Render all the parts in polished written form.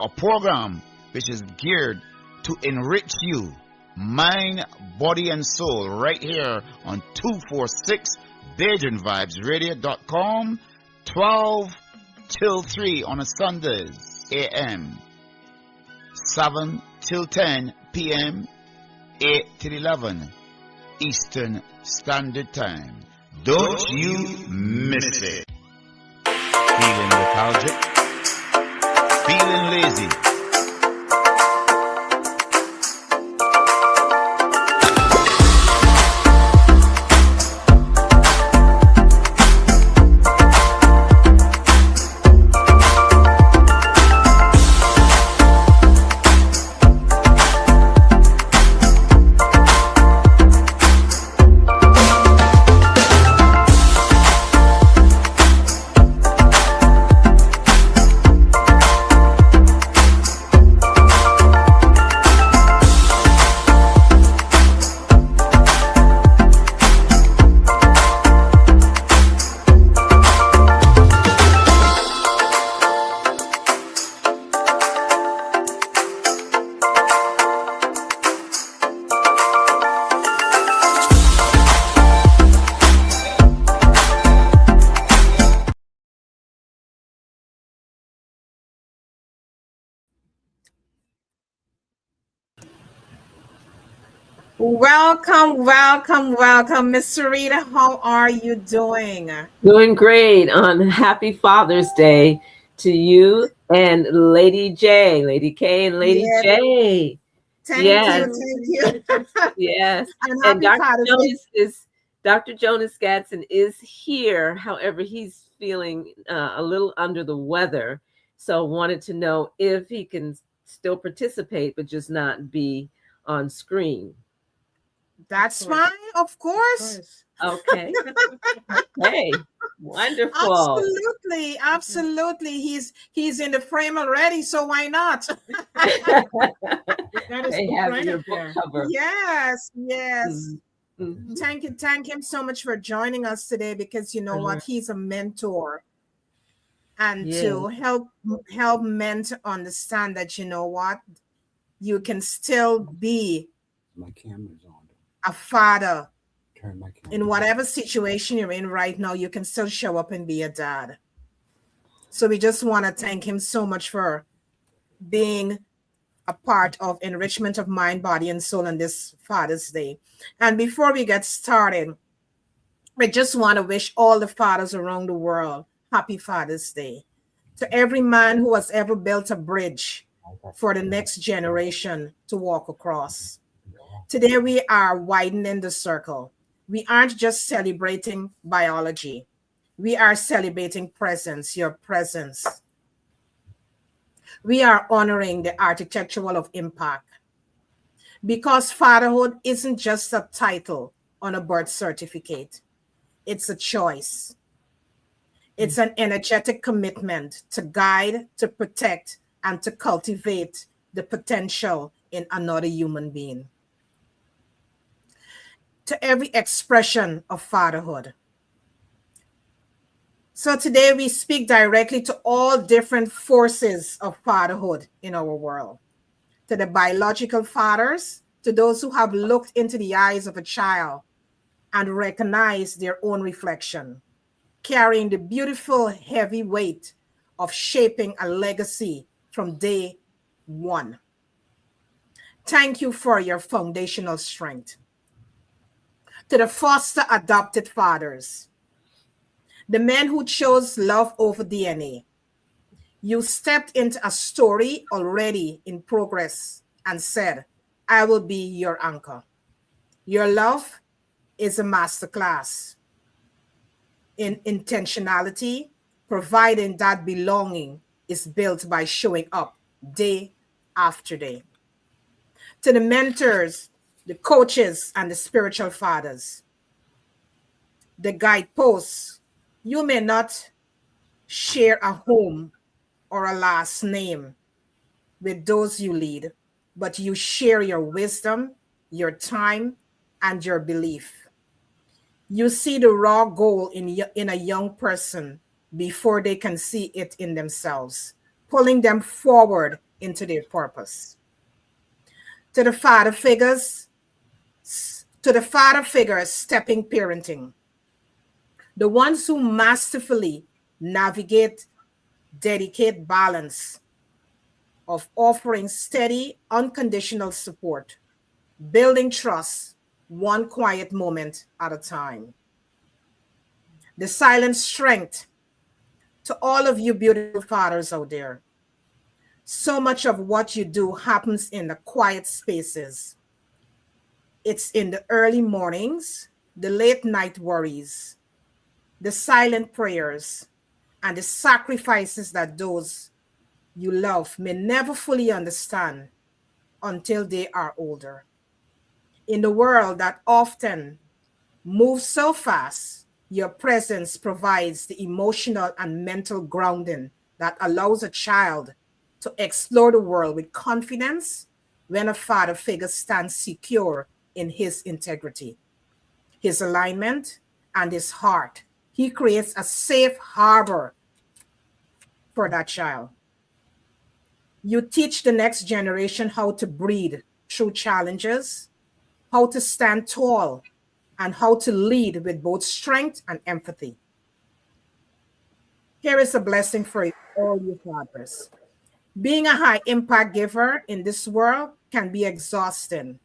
a program which is geared to enrich you, mind, body, and soul, right here on 246 BajunVibesRadio.com, 12 till 3 on a Sundays AM, 7 till 10 p.m., 8 till 11 Eastern Standard Time. Don't you miss it. Feeling lethargic? Feeling lazy? Welcome, welcome, welcome. Miss Sarita, how are you doing? Doing great on Happy Father's Day to you and Lady J, Lady K and Lady J. Thank you. Yes. And Dr. Jonas Gadsden is here. However, he's feeling a little under the weather. So wanted to know if he can still participate, but just not be on screen. That's fine, of course. Okay. Okay. Wonderful. Absolutely. He's in the frame already, so why not? They have your book cover. Yes. Mm-hmm. Thank him so much for joining us today, because you know what, he's a mentor, and to help men to understand that, you know what, you can still be my camera's on. A father. In whatever situation you're in right now, you can still show up and be a dad. So we just want to thank him so much for being a part of enrichment of mind, body, and soul on this Father's Day. And before we get started, we just want to wish all the fathers around the world happy Father's Day. To every man who has ever built a bridge for the next generation to walk across. Today, we are widening the circle. We aren't just celebrating biology. We are celebrating presence, your presence. We are honoring the architectural of impact. Because fatherhood isn't just a title on a birth certificate. It's a choice. It's an energetic commitment to guide, to protect, and to cultivate the potential in another human being. To every expression of fatherhood. So today we speak directly to all different forces of fatherhood in our world. To the biological fathers, to those who have looked into the eyes of a child and recognized their own reflection, carrying the beautiful heavy weight of shaping a legacy from day one. Thank you for your foundational strength. To the foster adopted fathers, the men who chose love over DNA. You stepped into a story already in progress and said, I will be your anchor. Your love is a masterclass in intentionality, providing that belonging is built by showing up day after day. To the mentors, the coaches, and the spiritual fathers, the guideposts, you may not share a home or a last name with those you lead, but you share your wisdom, your time, and your belief. You see the raw gold in a young person before they can see it in themselves, pulling them forward into their purpose. To the father figures, to the father figures stepping parenting, the ones who masterfully navigate, dedicate balance of offering steady, unconditional support, building trust, one quiet moment at a time. The silent strength to all of you beautiful fathers out there. So much of what you do happens in the quiet spaces. It's in the early mornings, the late night worries, the silent prayers, and the sacrifices that those you love may never fully understand until they are older. In the world that often moves so fast, your presence provides the emotional and mental grounding that allows a child to explore the world with confidence when a father figure stands secure in his integrity, his alignment, and his heart. He creates a safe harbor for that child. You teach the next generation how to breathe through challenges, how to stand tall, and how to lead with both strength and empathy. Here is a blessing for all you fathers. Being a high impact giver in this world can be exhausting.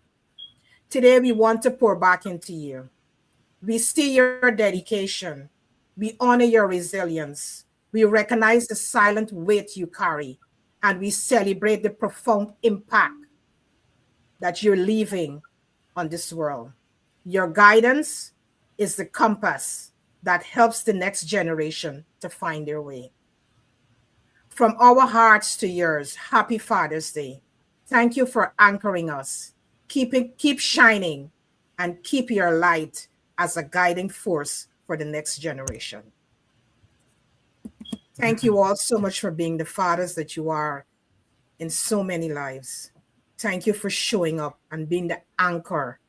Today, we want to pour back into you. We see your dedication. We honor your resilience. We recognize the silent weight you carry, and we celebrate the profound impact that you're leaving on this world. Your guidance is the compass that helps the next generation to find their way. From our hearts to yours, happy Father's Day. Thank you for anchoring us. Keep shining and keep your light as a guiding force for the next generation. Thank you all so much for being the fathers that you are in so many lives. Thank you for showing up and being the anchor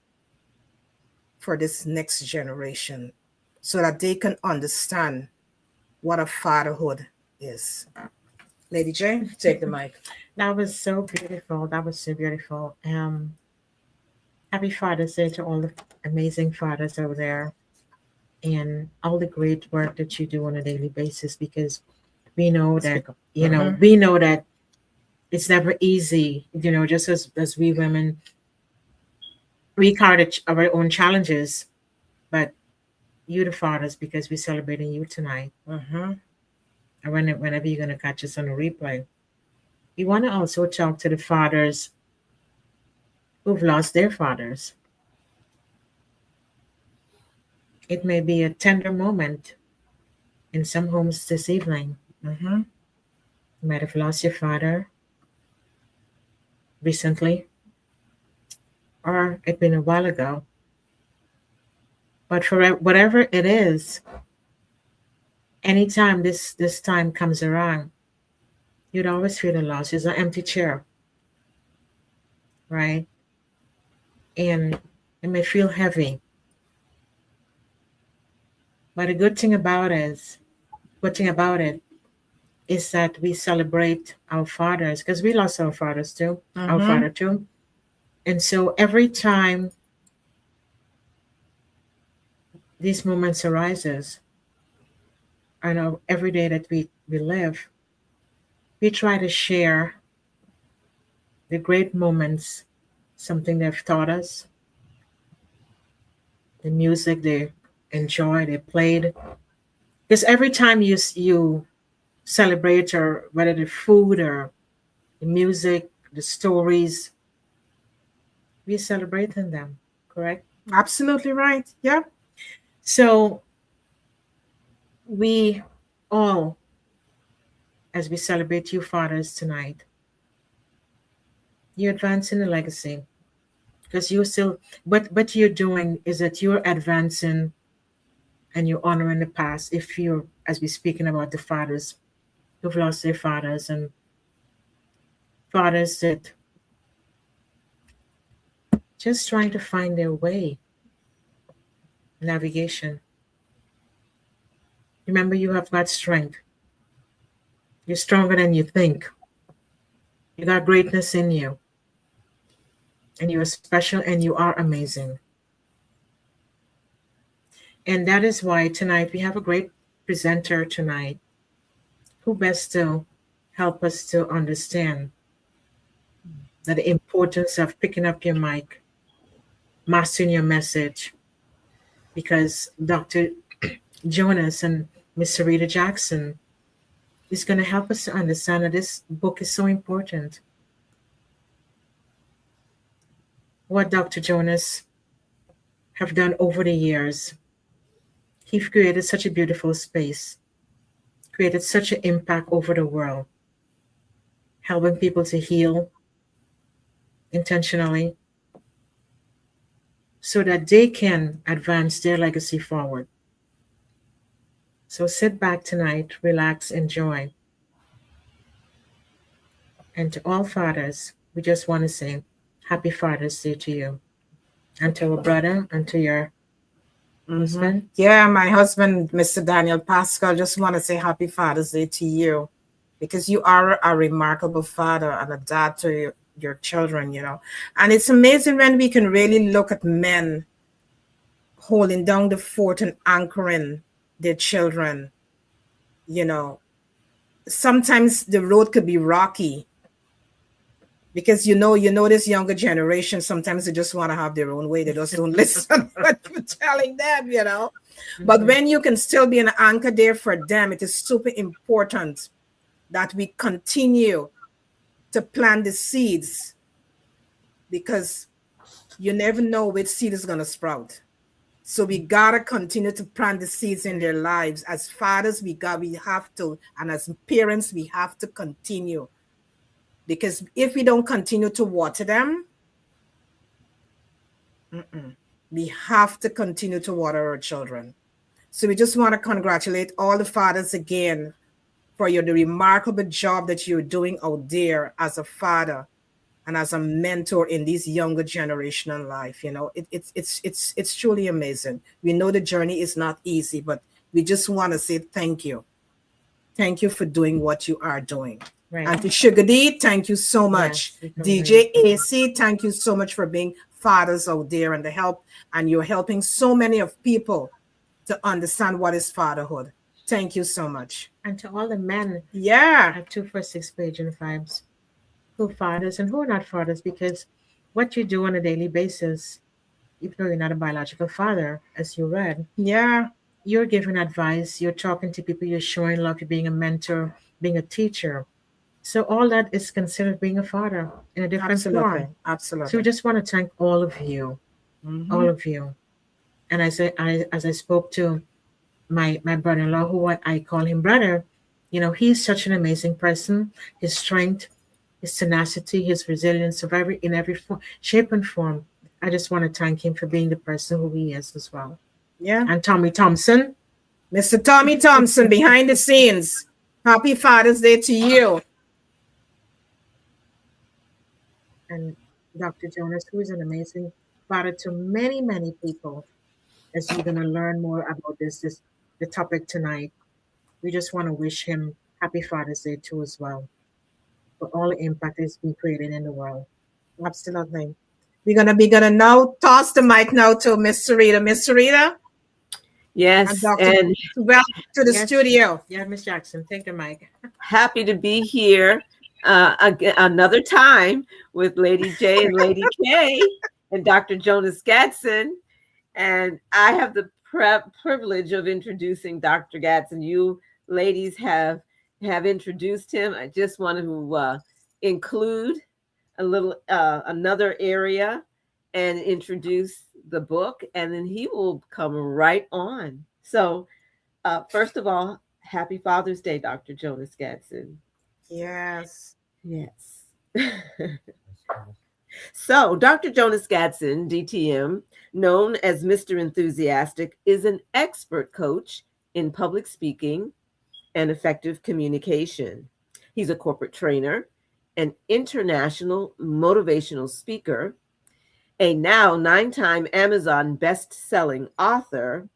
for this next generation so that they can understand what a fatherhood is. Lady J, take the mic. That was so beautiful. That was so beautiful. Happy Father's Day to all the amazing fathers over there and all the great work that you do on a daily basis because we know that, we know that it's never easy, just as we women, we carry our own challenges, but you the fathers because we're celebrating you tonight. And whenever you're going to catch us on a replay, we want to also talk to the fathers who've lost their fathers. It may be a tender moment in some homes this evening. You might have lost your father recently, or it's been a while ago. But for whatever it is, anytime this time comes around, you'd always feel the loss. It's an empty chair, right? And it may feel heavy. But the good thing about it is that we celebrate our fathers because we lost our fathers too, our father too. And so every time these moments arises, I know every day that we live, we try to share the great moments, something they've taught us, the music they enjoy, they played. Because every time you celebrate, or whether the food or the music, the stories, we're celebrating them, correct? Absolutely right. Yeah. So we all, as we celebrate you fathers tonight, you're advancing the legacy because you're still, what you're doing is that you're advancing and you're honoring the past. If you're, as we're speaking about the fathers who've lost their fathers and fathers that just trying to find their way, navigation. Remember, you have got strength. You're stronger than you think. You got greatness in you, and you are special and you are amazing. And that is why tonight we have a great presenter tonight who best to help us to understand that the importance of picking up your mic, mastering your message, because Dr. Jonas and Miss Sarita Jackson is going to help us to understand that this book is so important. What Dr. Jonas have done over the years, he created such a beautiful space, created such an impact over the world, helping people to heal intentionally so that they can advance their legacy forward. So sit back tonight, relax, enjoy. And to all fathers, we just want to say Happy Father's Day to you. And to our brother and to your husband. Yeah, my husband, Mr. Daniel Pascal, just want to say Happy Father's Day to you, because you are a remarkable father and a dad to your children, you know. And it's amazing when we can really look at men holding down the fort and anchoring their children, you know. Sometimes the road could be rocky, because this younger generation, sometimes they just want to have their own way. They just don't listen to what you're telling them, you know. But when you can still be an anchor there for them, it is super important that we continue to plant the seeds, because you never know which seed is going to sprout. So we gotta continue to plant the seeds in their lives. As fathers, we have to, and as parents, we have to continue. Because if we don't continue to water them, we have to continue to water our children. So we just want to congratulate all the fathers again for the remarkable job that you're doing out there as a father and as a mentor in this younger generational life. You know, it's truly amazing. We know the journey is not easy, but we just want to say thank you. Thank you for doing what you are doing. Right. And to Sugar D, thank you so much. Yes, DJ AC, thank you so much for being fathers out there and the help, and you're helping so many of people to understand what is fatherhood. Thank you so much. And to all the men, at 246 page and vibes, who fathers and who are not fathers, because what you do on a daily basis, even though you're not a biological father, as you read, you're giving advice, you're talking to people, you're showing love, you're being a mentor, being a teacher. So all that is considered being a father in a different form. Absolutely. So we just want to thank all of you, all of you. And as I spoke to my brother-in-law, who I call him brother, you know, he's such an amazing person. His strength, his tenacity, his resilience of in every form, shape and form. I just want to thank him for being the person who he is as well. Yeah. And Tommy Thompson. Mr. Tommy Thompson, behind the scenes. Happy Father's Day to you. And Dr. Jonas, who is an amazing father to many, many people. As you're going to learn more about the topic tonight, we just want to wish him Happy Father's Day too as well, for all the impact he's been creating in the world. Absolutely. We're gonna now toss the mic now to Miss Sarita. Miss Sarita? Yes. And welcome to the studio. Yeah, Miss Jackson, take the mic. Happy to be here another time with Lady J and Lady K and Dr. Jonas Gadsden. And I have the privilege of introducing Dr. Gadsden. You ladies have introduced him. I just want to include a little another area and introduce the book, and then he will come right on. So first of all, happy Father's Day, Dr. Jonas Gadsden. Yes. So Dr. Jonas Gadsden, DTM, known as Mr. Enthusiastic, is an expert coach in public speaking and effective communication. He's a corporate trainer, an international motivational speaker, a now 9-time Amazon best-selling author,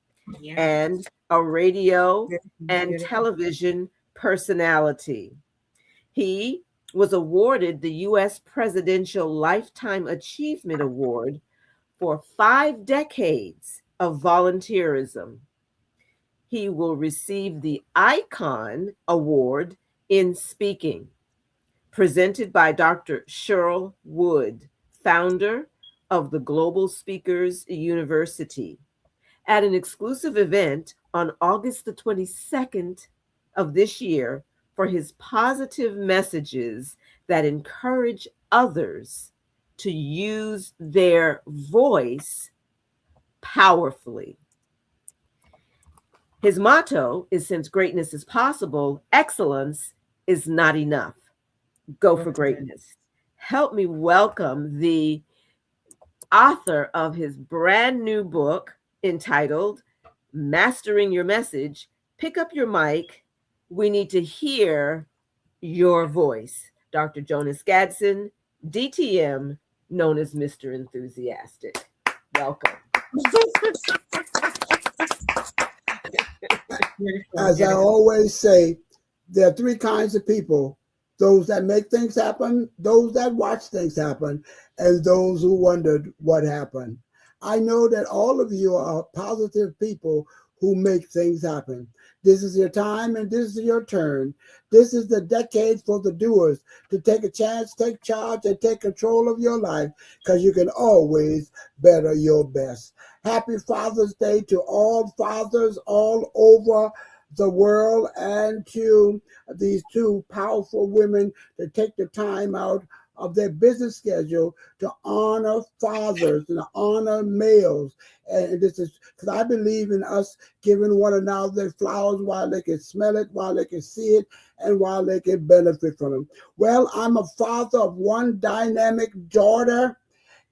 and a radio and television personality. He was awarded the U.S. Presidential Lifetime Achievement Award for 5 decades of volunteerism. He will receive the Icon Award in Speaking, presented by Dr. Cheryl Wood, founder of the Global Speakers University, at an exclusive event on August the 22nd of this year for his positive messages that encourage others to use their voice powerfully. His motto is, since greatness is possible, excellence is not enough. Go for Okay. greatness. Help me welcome the author of his brand new book entitled Mastering Your Message. Pick up your mic. We need to hear your voice. Dr. Jonas Gadsden, DTM, known as Mr. Enthusiastic. Welcome. Beautiful, As I beautiful. always say, there are three kinds of people: those that make things happen, those that watch things happen, and those who wondered what happened. I know that all of you are positive people who make things happen. This is your time and this is your turn. This is the decade for the doers to take a chance, take charge, and take control of your life, because you can always better your best. Happy Father's Day to all fathers all over the world, and to these two powerful women that take the time out of their business schedule to honor fathers and to honor males. And this is because I believe in us giving one another their flowers while they can smell it, while they can see it, and while they can benefit from it. Well, I'm a father of one dynamic daughter,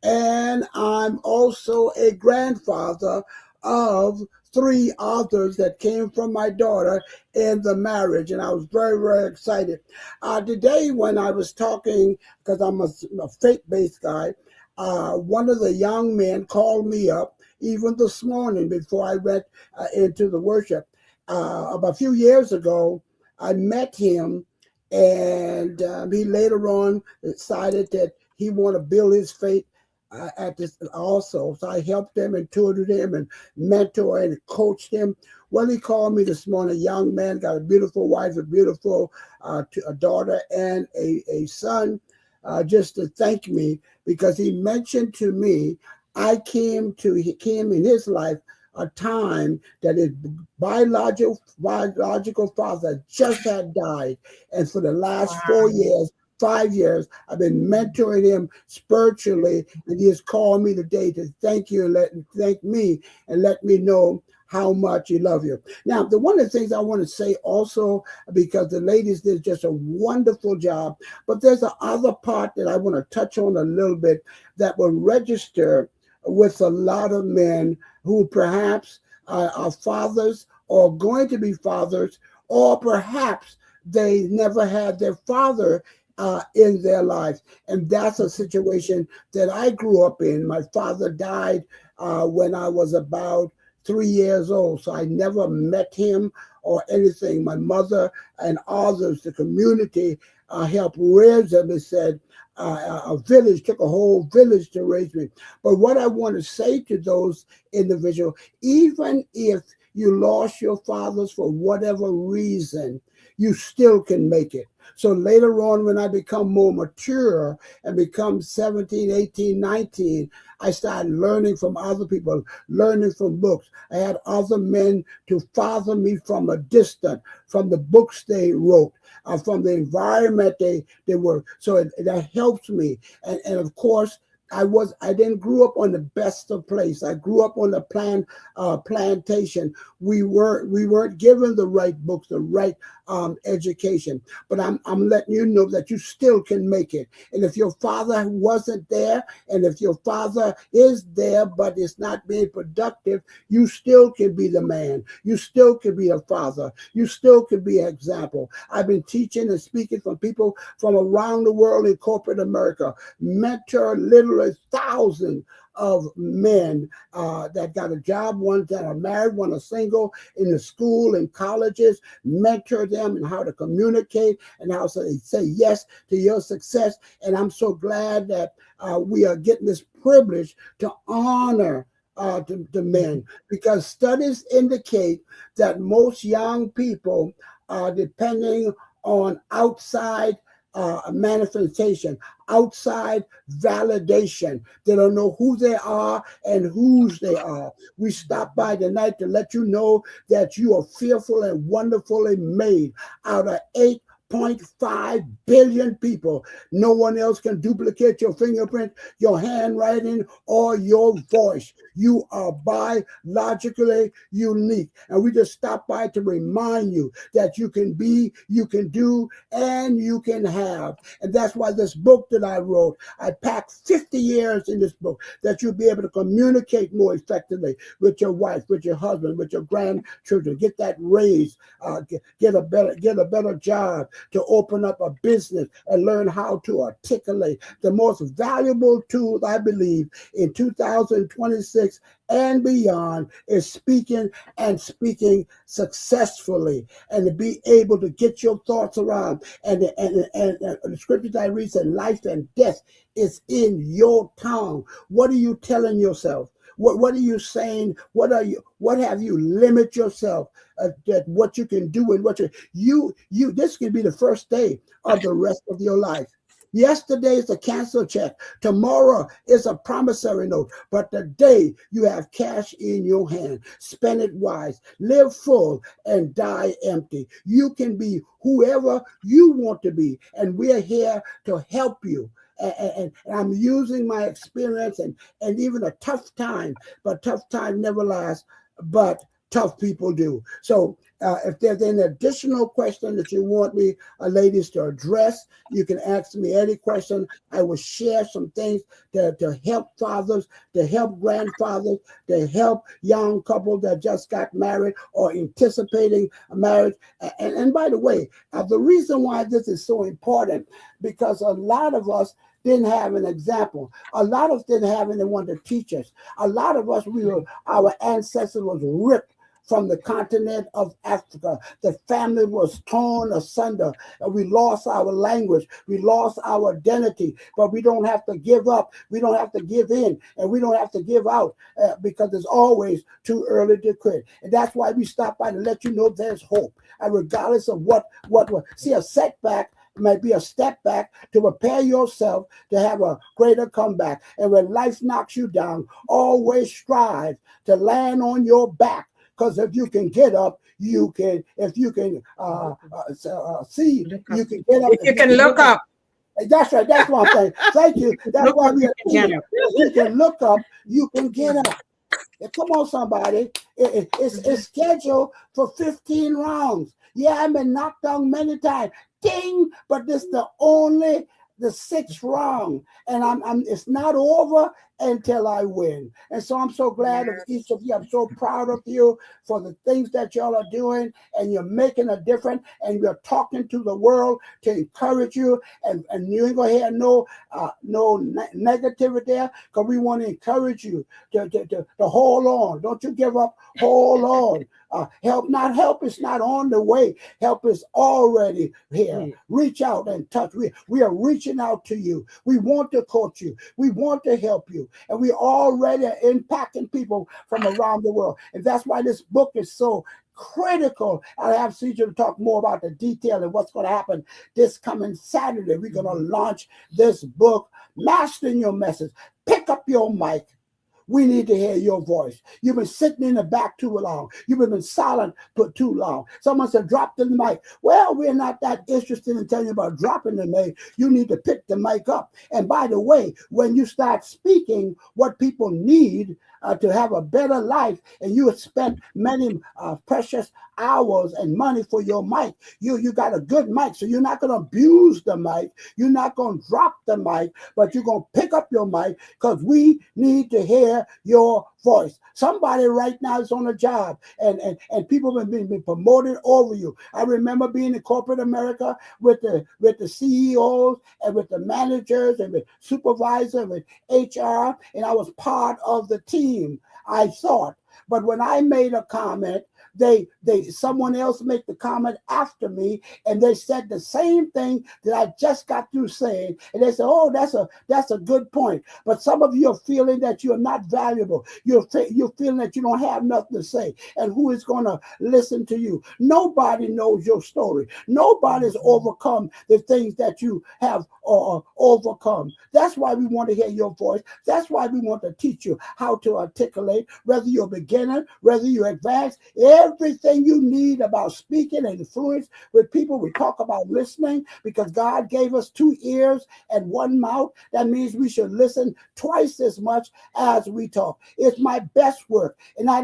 and I'm also a grandfather of three others that came from my daughter in the marriage, and I was very, very excited. Today, when I was talking, because I'm a faith-based guy, one of the young men called me up even this morning before I went into the worship. About a few years ago, I met him, and he later on decided that he wanted to build his faith at this also. So I helped him and tutored him and mentored and coached him. Well, he called me this morning, a young man, got a beautiful wife, a beautiful a daughter, and a son, just to thank me, because he mentioned to me, he came in his life a time that his biological father just had died. And for the last Wow. 4 years, 5 years, I've been mentoring him spiritually, and he has called me today to thank you and thank me and let me know how much he loves you. Now, one of the things I want to say also, because the ladies did just a wonderful job, but there's a other part that I want to touch on a little bit that will register with a lot of men who perhaps are fathers or going to be fathers, or perhaps they never had their father in their lives. And that's a situation that I grew up in. My father died when I was about 3 years old, so I never met him or anything. My mother and others, the community, helped raise them. They said a village took a whole village to raise me. But what I want to say to those individuals, even if you lost your fathers for whatever reason, you still can make it. So later on, when I become more mature and become 17, 18, 19, I started learning from other people, learning from books. I had other men to father me from a distance, from the books they wrote, from the environment they were. So that helps me. And of course, I didn't grow up on the best of place. I grew up on the plantation. We weren't given the right books, the right education. But I'm letting you know that you still can make it. And if your father wasn't there, and if your father is there but it's not being productive, you still can be the man. You still can be a father. You still can be an example. I've been teaching and speaking from people from around the world in corporate America, mentor literally thousands of men that got a job, ones that are married, one are single, in the school and colleges, mentor them and how to communicate and how to say yes to your success. And I'm so glad that we are getting this privilege to honor the men, because studies indicate that most young people are depending on outside manifestation, outside validation. They don't know who they are and whose they are. We stop by tonight to let you know that you are fearful and wonderfully made. Out of 8.5 billion people, no one else can duplicate your fingerprint, your handwriting, or your voice. You are biologically unique. And we just stop by to remind you that you can be, you can do, and you can have. And that's why this book that I wrote, I packed 50 years in this book, that you'll be able to communicate more effectively with your wife, with your husband, with your grandchildren, get that raise, get a better job, to open up a business and learn how to articulate. The most valuable tool, I believe, in 2026 and beyond is speaking, and speaking successfully, and to be able to get your thoughts around. And the scriptures I read said, life and death is in your tongue. What are you telling yourself? What are you saying? What have you limit yourself that what you can do, and what you this can be the first day of the rest of your life. Yesterday is a cancel check. Tomorrow is a promissory note. But today you have cash in your hand. Spend it wise. Live full and die empty. You can be whoever you want to be. And we're here to help you. And I'm using my experience and even a tough time. But tough time never lasts. But tough people do. So if there's an additional question that you want me, ladies, to address, you can ask me any question. I will share some things to help fathers, to help grandfathers, to help young couples that just got married or anticipating a marriage. And by the way, the reason why this is so important, because a lot of us didn't have an example. A lot of us didn't have anyone to teach us. A lot of us, our ancestors was ripped from the continent of Africa. The family was torn asunder, and we lost our language. We lost our identity, but we don't have to give up. We don't have to give in, and we don't have to give out because it's always too early to quit. And that's why we stop by to let you know there's hope. And regardless of what see, a setback might be a step back to prepare yourself to have a greater comeback. And when life knocks you down, always strive to land on your back. Because if you can get up, you can. If you can see, you can get up. If you can look up. That's right. That's what I'm saying. Thank you. That's why we are here. If you can look up, you can get up. Come on, somebody. It's scheduled for 15 rounds. Yeah, I've been knocked down many times. Ding! But this is the sixth round, and it's not over until I win. And so I'm so glad of each of you. I'm so proud of you for the things that y'all are doing, and you're making a difference, and you're talking to the world to encourage you, and you ain't gonna hear no negativity there, because we want to encourage you to hold on. Don't you give up. Hold on. Help is not on the way. Help is already here. Reach out and touch. We are reaching out to you. We want to coach you. We want to help you. And we already are impacting people from around the world. And that's why this book is so critical. I have Caesar to talk more about the detail and what's going to happen this coming Saturday. We're going to launch this book, Mastering Your Message. Pick up your mic. We need to hear your voice. You've been sitting in the back too long. You've been silent for too long. Someone said, drop the mic. Well, we're not that interested in telling you about dropping the mic. You need to pick the mic up. And by the way, when you start speaking, what people need to have a better life, and you have spent many precious hours and money for your mic. You got a good mic, so you're not going to abuse the mic. You're not going to drop the mic, but you're going to pick up your mic because we need to hear your voice. Somebody right now is on a job, and people have been promoted over you. I remember being in corporate America with the CEOs and with the managers and with supervisors and with HR, and I was part of the team, I thought. But when I made a comment, someone else made the comment after me, and they said the same thing that I just got through saying, and they said, "Oh, that's a good point." But some of you are feeling that you're not valuable. You're feeling that you don't have nothing to say, and who is going to listen to you? Nobody knows your story. Nobody's overcome the things that you have overcome. That's why we want to hear your voice. That's why we want to teach you how to articulate, whether you're a beginner, whether you're advanced. Everything you need about speaking and influence with people. We talk about listening because God gave us 2 ears and 1 mouth. That means we should listen twice as much as we talk. It's my best work. And I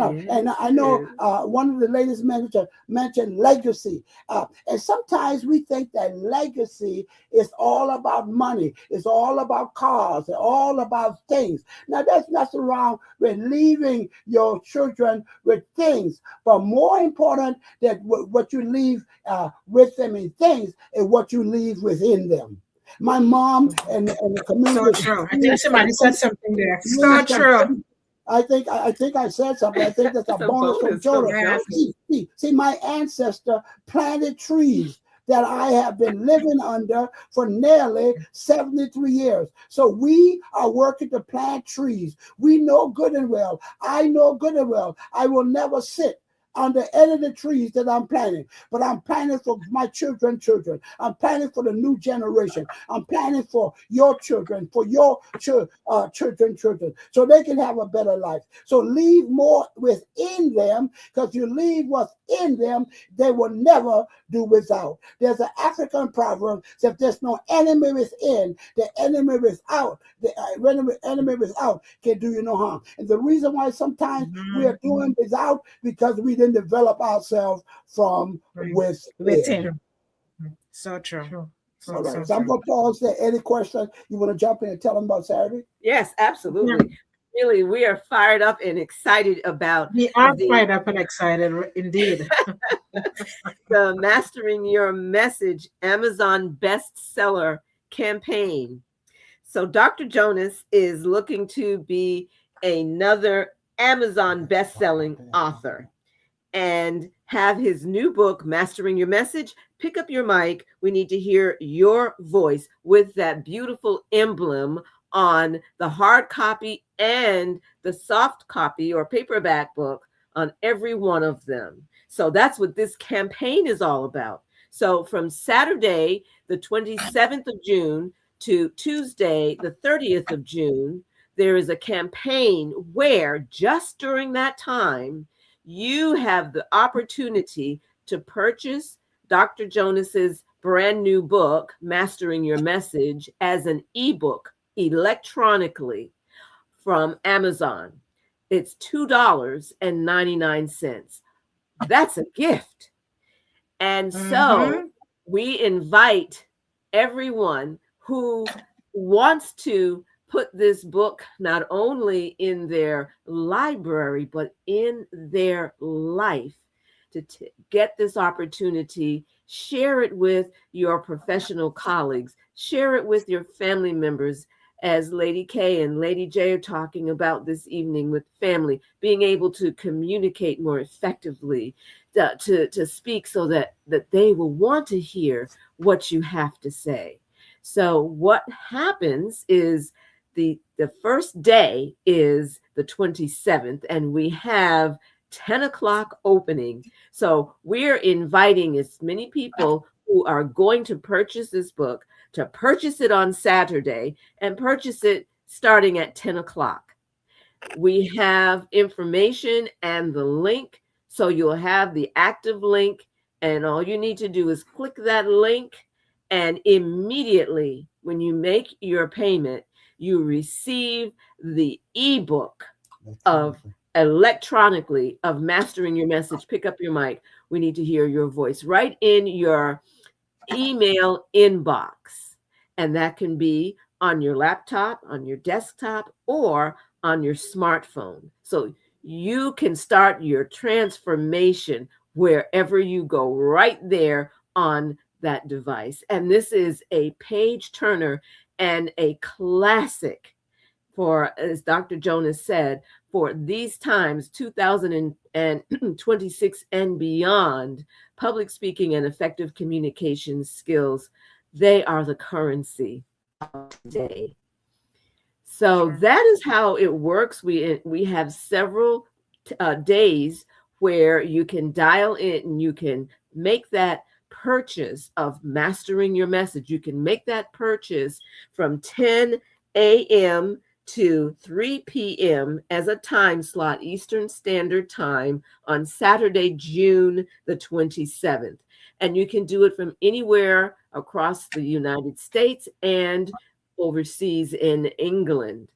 know one of the ladies mentioned legacy. And sometimes we think that legacy is all about money. It's all about cars. It's all about things. Now, there's nothing wrong with leaving your children with things. But more important than what you leave with them in things is what you leave within them. My mom and the community. So true. I think somebody said something there. So true. I think I said something. I think that's a bonus from Jonah. See, my ancestor planted trees that I have been living under for nearly 73 years. So we are working to plant trees. We know good and well. I know good and well. I will never sit under any of the trees that I'm planting, but I'm planting for my children. I'm planting for the new generation. I'm planting for your children, for your children, so they can have a better life. So leave more within them, because you leave what's in them, they will never do without. There's an African proverb that if there's no enemy within, the enemy without, enemy without can do you no harm. And the reason why sometimes we are doing without, because we didn't develop ourselves from within. So true. All right. So I'm going to pause there. Any questions? You want to jump in and tell them about Saturday? Yes, absolutely. Really, we are fired up and excited about. We are fired up and excited, indeed. The Mastering Your Message Amazon bestseller campaign. So Dr. Jonas is looking to be another Amazon best-selling author and have his new book, Mastering Your Message. Pick up your mic. We need to hear your voice with that beautiful emblem on the hard copy and the soft copy or paperback book on every one of them. So that's what this campaign is all about. So from Saturday, the 27th of June to Tuesday, the 30th of June, there is a campaign where just during that time, you have the opportunity to purchase Dr. Jonas's brand new book, Mastering Your Message, as an ebook electronically from Amazon. It's $2.99. That's a gift. And so we invite everyone who wants to put this book not only in their library, but in their life to get this opportunity. Share it with your professional colleagues. Share it with your family members, as Lady K and Lady J are talking about this evening with family, being able to communicate more effectively, to speak so that they will want to hear what you have to say. So what happens is the first day is the 27th, and we have 10 o'clock opening. So we're inviting as many people who are going to purchase this book to purchase it on Saturday and purchase it starting at 10 o'clock. We have information and the link. So you'll have the active link, and all you need to do is click that link, and immediately when you make your payment, you receive the ebook of electronically of mastering your message. Pick up your mic. We need to hear your voice right in your email inbox. And that can be on your laptop, on your desktop, or on your smartphone. So you can start your transformation wherever you go, right there on that device. And this is a page turner and a classic for, as Dr. Jonas said, for these times, 2026 and beyond, public speaking and effective communication skills, they are the currency of today. So Sure. that is how it works. We have several days where you can dial in and you can make that purchase of mastering your message. You can make that purchase from 10 a.m. to 3 p.m. as a time slot, Eastern Standard Time, on Saturday, June the 27th. And you can do it from anywhere across the United States and overseas in England.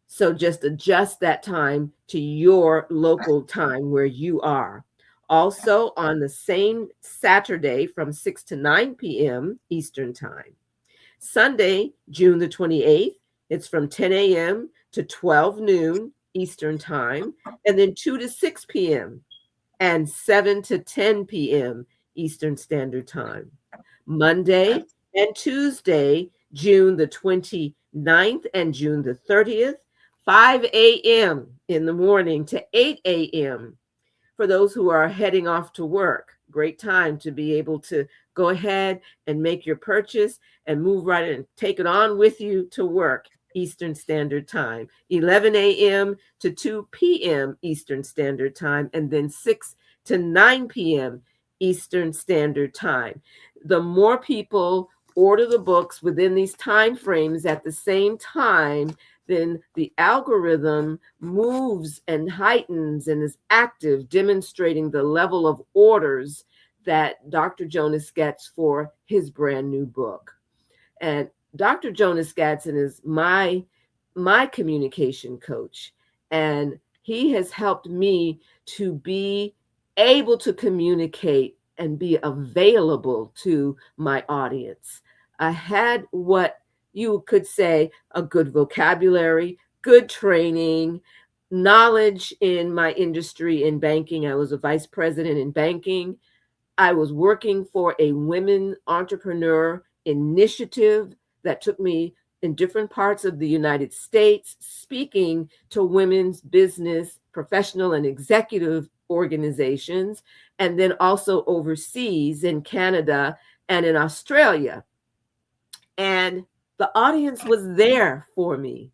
So just adjust that time to your local time where you are. Also, on the same Saturday from 6 to 9 p.m. Eastern Time. Sunday, June the 28th, it's from 10 a.m. to 12 noon Eastern Time, and then 2 to 6 p.m. and 7 to 10 p.m. Eastern Standard Time. Monday and Tuesday, June the 29th and June the 30th, 5 a.m. in the morning to 8 a.m. for those who are heading off to work. Great time to be able to go ahead and make your purchase and move right in, take it on with you to work. Eastern Standard Time, 11 a.m. to 2 p.m. Eastern Standard Time, and then 6 to 9 p.m. Eastern Standard Time. The more people order the books within these time frames at the same time, then the algorithm moves and heightens and is active, demonstrating the level of orders that Dr. Jonas gets for his brand new book. And Dr. Jonas Gadsden is my communication coach, and he has helped me to be able to communicate and be available to my audience. I had what you could say a good vocabulary, good training, knowledge in my industry in banking. I was a vice president in banking. I was working for a women entrepreneur initiative that took me in different parts of the United States, speaking to women's business, professional, and executive organizations, and then also overseas in Canada and in Australia. And the audience was there for me.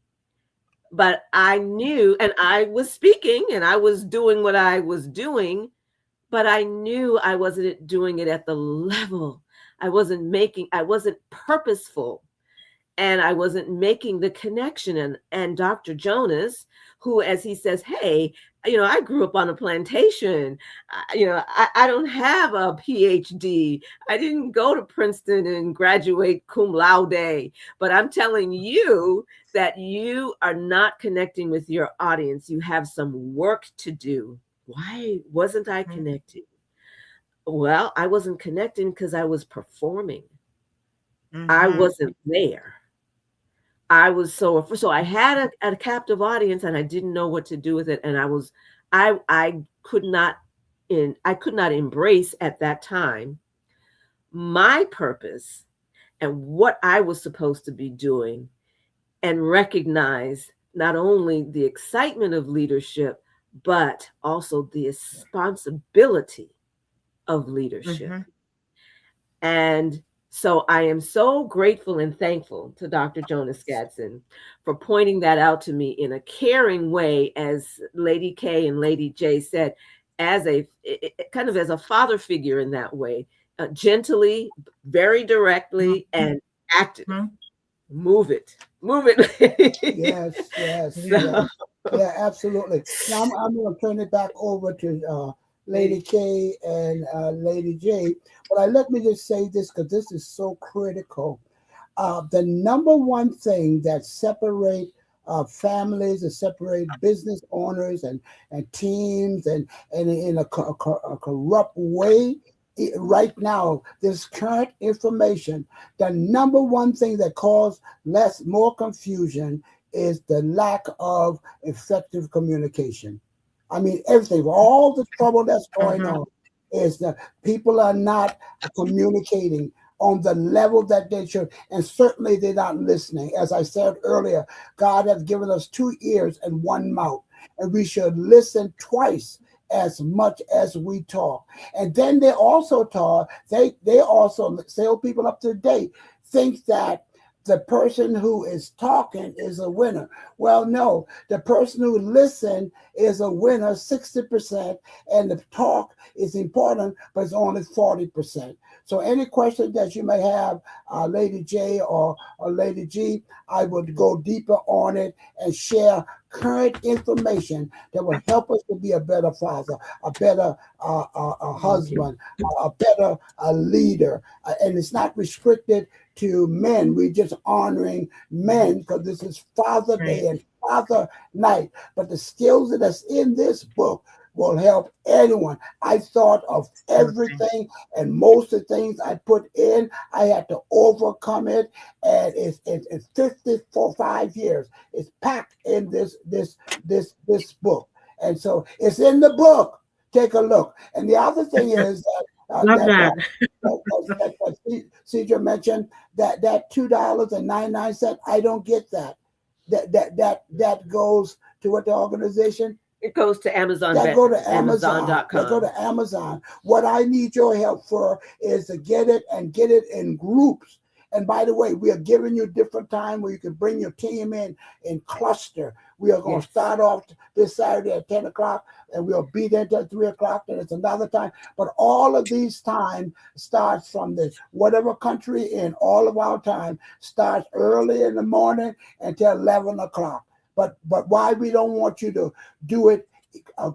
But I knew, and I was speaking and I was doing what I was doing, but I knew I wasn't doing it at the level. I wasn't purposeful, and I wasn't making the connection. And Dr. Jonas, who, as he says, hey, I grew up on a plantation. I don't have a PhD. I didn't go to Princeton and graduate cum laude, but I'm telling you that you are not connecting with your audience. You have some work to do. Why wasn't I connecting? Well, I wasn't connecting because I was performing. I wasn't there. I was so I had a captive audience, and I didn't know what to do with it. And I could not embrace at that time my purpose and what I was supposed to be doing, and recognize not only the excitement of leadership, but also the responsibility of leadership. And so I am so grateful and thankful to Dr. Jonas Gadsden for pointing that out to me in a caring way, as Lady K and Lady J said, as a kind of as a father figure in that way, gently, very directly, and active. Move it. Yes. Yeah, absolutely. Now I'm going to turn it back over to Lady K and Lady J. But let me just say this, because this is so critical. The number one thing that separates families, it separates business owners and teams, and in a corrupt way. Right now, this current information, the number one thing that causes more confusion is the lack of effective communication. I mean, everything, all the trouble that's going Mhm. on is that people are not communicating on the level that they should, and certainly they're not listening. As I said earlier, God has given us 2 ears and 1 mouth, and we should listen twice as much as we talk. And then they also talk, they also sell people up to date, think that the person who is talking is a winner. Well, no, the person who listens is a winner 60%, and the talk is important, but it's only 40%. So, any question that you may have, Lady J or Lady G, I would go deeper on it and share current information that will help us to be a better father, a better husband, a better leader. And it's not restricted to men. We're just honoring men because this is Father Right. Day and Father Night. But the skills that's in this book will help anyone. I thought of Absolutely. everything, and most of the things I put in, I had to overcome it. And it's 5 years. It's packed in this book. And so it's in the book. Take a look. And the other thing is Love that. Cedra mentioned that $2.99. I don't get that. That goes to what the organization It goes to Amazon that go to Amazon. That go Amazon.com. to Amazon. What I need your help for is to get it and get it in groups. And by the way, we are giving you different time where you can bring your team in cluster. We are going to Yes. start off this Saturday at 10 o'clock, and we'll be there until 3 o'clock. Then it's another time. But all of these time starts from the whatever country in all of our time starts early in the morning until 11 o'clock. But why we don't want you to do it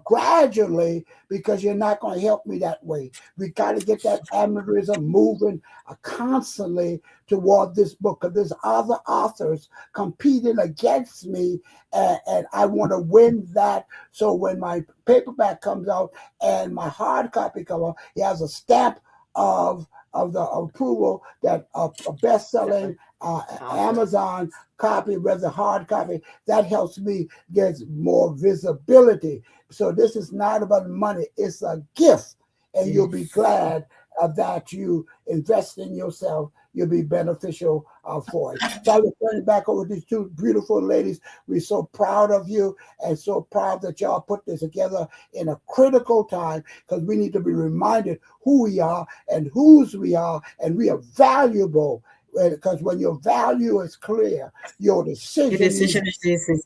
gradually, because you're not going to help me that way. We got to get that amateurism moving constantly toward this book, because there's other authors competing against me, and I want to win that. So when my paperback comes out and my hard copy comes out, it has a stamp of the approval that a best-selling Amazon copy, rather hard copy, that helps me get more visibility. So this is not about money; it's a gift, and you'll be glad that you invest in yourself. You'll be beneficial for it. So I will turn it back over to these two beautiful ladies. We're so proud of you and so proud that y'all put this together in a critical time, because we need to be reminded who we are and whose we are, and we are valuable. Because when your value is clear, your Your decision is decision is easy.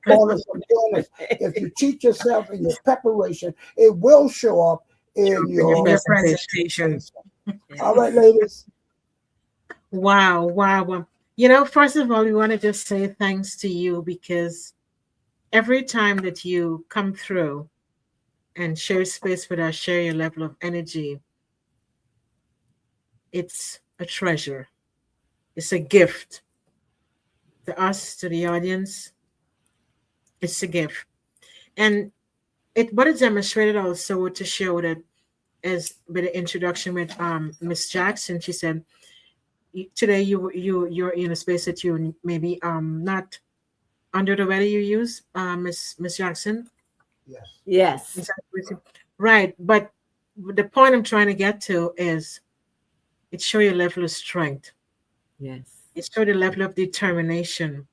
bonus and bonus. If you cheat yourself in your preparation, it will show up in In your your presentation. presentation. All right, ladies. Wow, wow. Well, first of all, we want to just say thanks to you, because every time that you come through and share space with us, share your level of energy, it's a treasure. It's a gift to us, to the audience. It's a gift. And what it demonstrated also to show that, as with the introduction with Miss Jackson, she said today you're in a space that you maybe not under the weather, you use Miss Jackson. Yes. Yes. Is that what right? But the point I'm trying to get to is it show your level of strength. Yes. It showed the level of determination.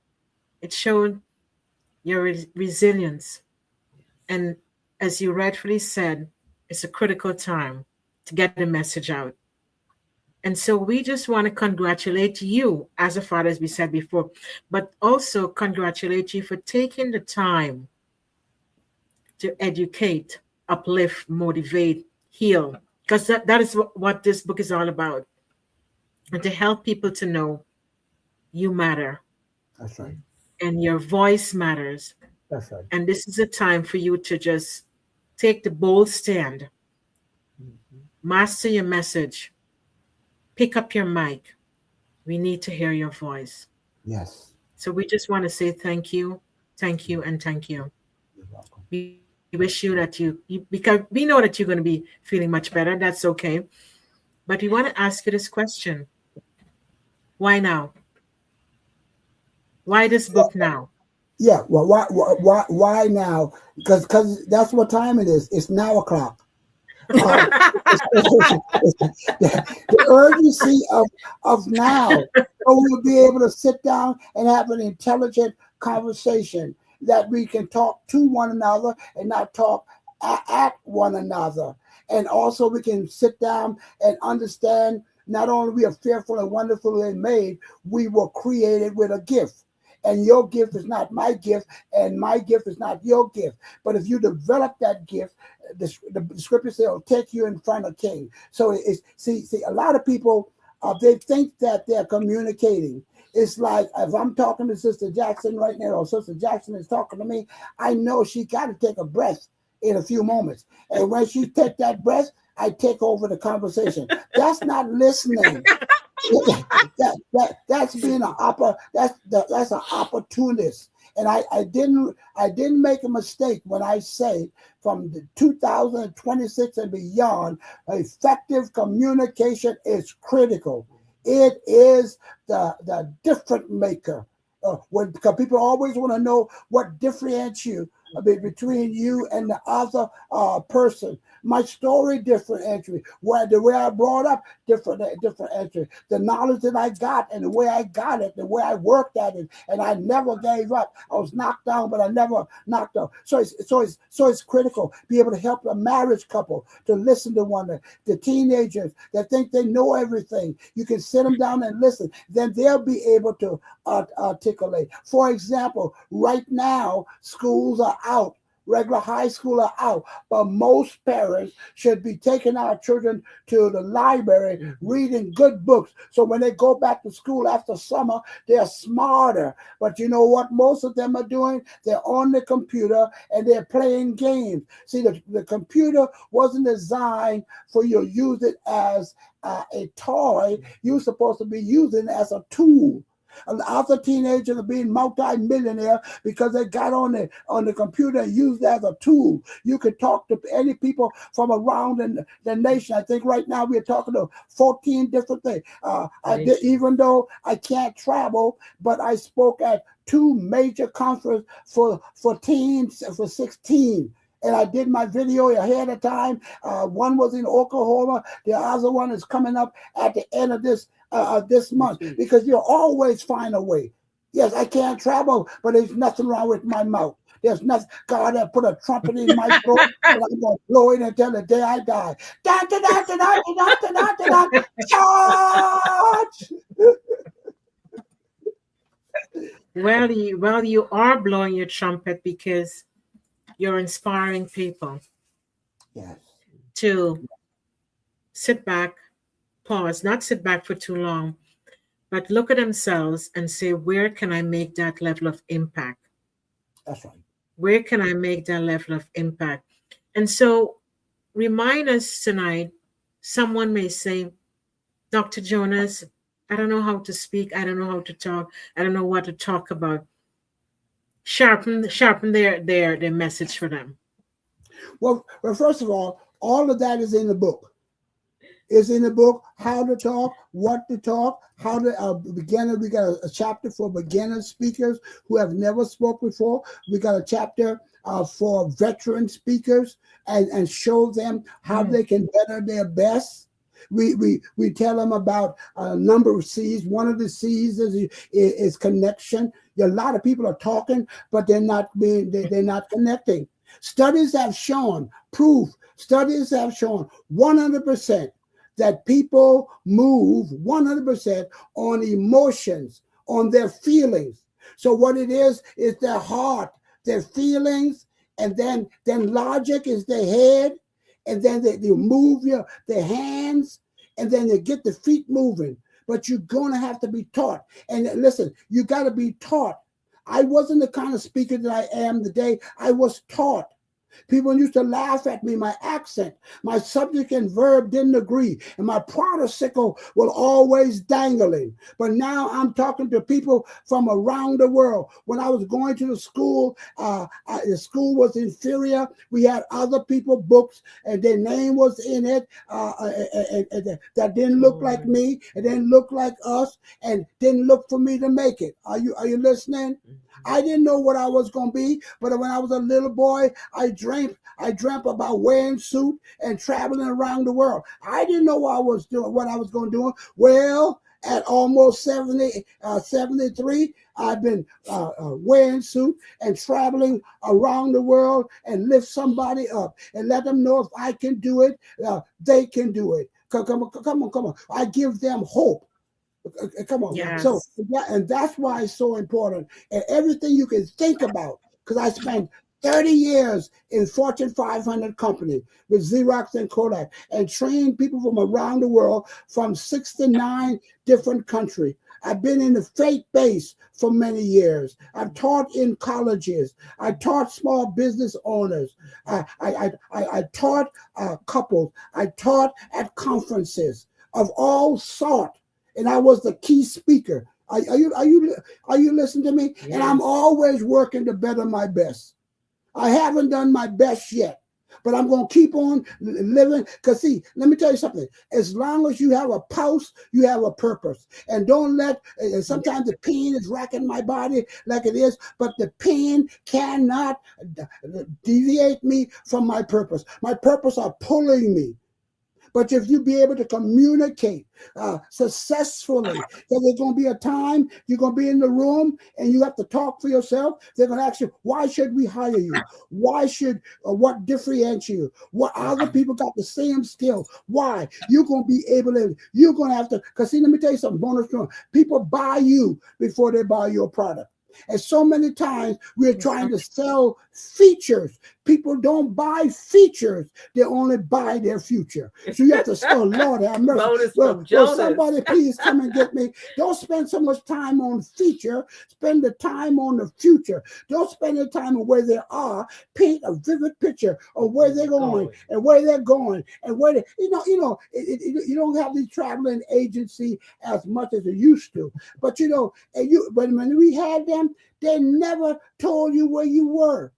It showed your resilience. And as you rightfully said, it's a critical time to get the message out. And so we just want to congratulate you as a father, as we said before, but also congratulate you for taking the time to educate, uplift, motivate, heal. Because that is what this book is all about. And to help people to know you matter That's right. and your voice matters. That's right. And this is a time for you to just take the bold stand, master your message, pick up your mic. We need to hear your voice. Yes. So we just want to say thank you, and thank you. You're welcome. We wish you that because we know that you're going to be feeling much better. That's okay. But we want to ask you this question. Why now? Why this book now? Yeah, well, why now? Because that's what time it is. It's now o'clock. Um, the urgency of now, so we'll be able to sit down and have an intelligent conversation that we can talk to one another and not talk at one another. And also we can sit down and understand not only we are fearful and wonderfully made, we were created with a gift. And your gift is not my gift, and my gift is not your gift. But if you develop that gift, the scripture says it'll take you in front of king. So it's see a lot of people they think that they're communicating. It's like if I'm talking to Sister Jackson right now, or Sister Jackson is talking to me, I know she got to take a breath in a few moments. And when she take that breath, I take over the conversation. That's not listening. That's being that's an opportunist. And I didn't make a mistake when I say from the 2026 and beyond, effective communication is critical. It is the difference maker. Because people always want to know what differentiates you between you and the other person. My story different entry. The way I brought up different entry. The knowledge that I got and the way I got it, the way I worked at it, and I never gave up. I was knocked down, but I never knocked out. So it's critical. Be able to help a marriage couple to listen to one another. The teenagers that think they know everything, you can sit them down and listen. Then they'll be able to articulate. For example, right now schools are out. Regular high school are out, but most parents should be taking our children to the library, reading good books. So when they go back to school after summer, they're smarter. But you know what most of them are doing? They're on the computer and they're playing games. See, the computer wasn't designed for you to use it as a toy. You're supposed to be using it as a tool. And other teenagers are being multi-millionaire because they got on the computer and used it as a tool. You can talk to any people from around the nation. I think right now we're talking to 14 different things. Even though I can't travel, but I spoke at 2 major conferences for teens, for 16. And I did my video ahead of time. One was in Oklahoma. The other one is coming up at the end of this month, because you'll always find a way. Yes, I can't travel, but there's nothing wrong with my mouth. There's nothing. God had put a trumpet in my throat, and I'm going to blow it until the day I die. Da, da, da, da, da, da, da, da, da, charge! Well, you are blowing your trumpet because you're inspiring people. Yes. To sit back, pause, not sit back for too long, but look at themselves and say, where can I make that level of impact? That's right. Where can I make that level of impact? And so remind us tonight, someone may say, Dr. Jonas, I don't know how to speak. I don't know how to talk. I don't know what to talk about. Sharpen their message for them. Well, first of all of that is in the book. It's in the book, how to talk, what to talk, how to beginner. We got a chapter for beginner speakers who have never spoke before. We got a chapter for veteran speakers and show them how they can better their best. We tell them about a number of C's. One of the C's is connection. A lot of people are talking, but they're not connecting. Studies have shown 100% that people move 100% on emotions, on their feelings. So what it is their heart, their feelings, and then logic is their head, and then they move their hands, and then they get the feet moving. But you're going to have to be taught. And listen, you got to be taught. I wasn't the kind of speaker that I am today. I was taught. People used to laugh at me, my accent, my subject and verb didn't agree, and my participle was always dangling. But now I'm talking to people from around the world. When I was going to the school was inferior. We had other people books, and their name was in it, and that didn't look like me, and didn't look like us, and didn't look for me to make it. Are you listening? I didn't know what I was going to be, but when I was a little boy, I dreamt about wearing suit and traveling around the world. I didn't know what I was going to do. Well, at almost 73, I've been wearing suit and traveling around the world and lift somebody up and let them know if I can do it, they can do it. Come on. I give them hope. Come on. Yes. So, and that's why it's so important. And everything you can think about, because I spent 30 years in Fortune 500 company with Xerox and Kodak and trained people from around the world from 69 different countries. I've been in the faith base for many years. I've taught in colleges. I taught small business owners. I taught couples. I taught at conferences of all sorts. And I was the key speaker. Are you listening to me? Yes. And I'm always working to better my best. I haven't done my best yet, but I'm going to keep on living. Because see, let me tell you something. As long as you have a pulse, you have a purpose. And don't let, sometimes the pain is racking my body like it is, but the pain cannot deviate me from my purpose. My purpose are pulling me. But if you be able to communicate successfully, because there's going to be a time you're going to be in the room and you have to talk for yourself. They're going to ask you, why should we hire you? What differentiates you? What other people got the same skill? Why? You're going to be able to, you're going to have to, because see, let me tell you something, bonus room. People buy you before they buy your product. And so many times we're trying to sell features. People don't buy features. They only buy their future. So you have to say, oh, Lord, have mercy. Well, somebody please come and get me. Don't spend so much time on feature. Spend the time on the future. Don't spend the time on where they are. Paint a vivid picture of where they're going and where they're going and where they, you don't have the traveling agency as much as it used to. But but when we had them, they never told you where you were.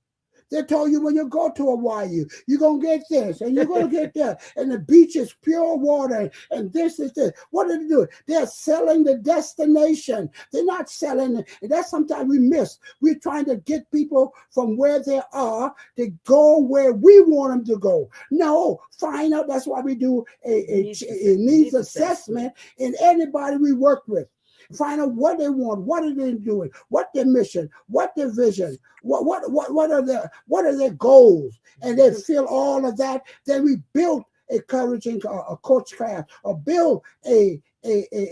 They told you when you go to Hawaii, you're going to get this and you're going to get that. And the beach is pure water and this is this. What are they doing? They're selling the destination. They're not selling it. And that's sometimes we miss. We're trying to get people from where they are to go where we want them to go. No, find out. That's why we do a needs assessment in anybody we work with. Find out what they want, what are they doing, what their mission, what their vision, what are their goals, and they feel all of that. Then we build a coaching a coach class, or build a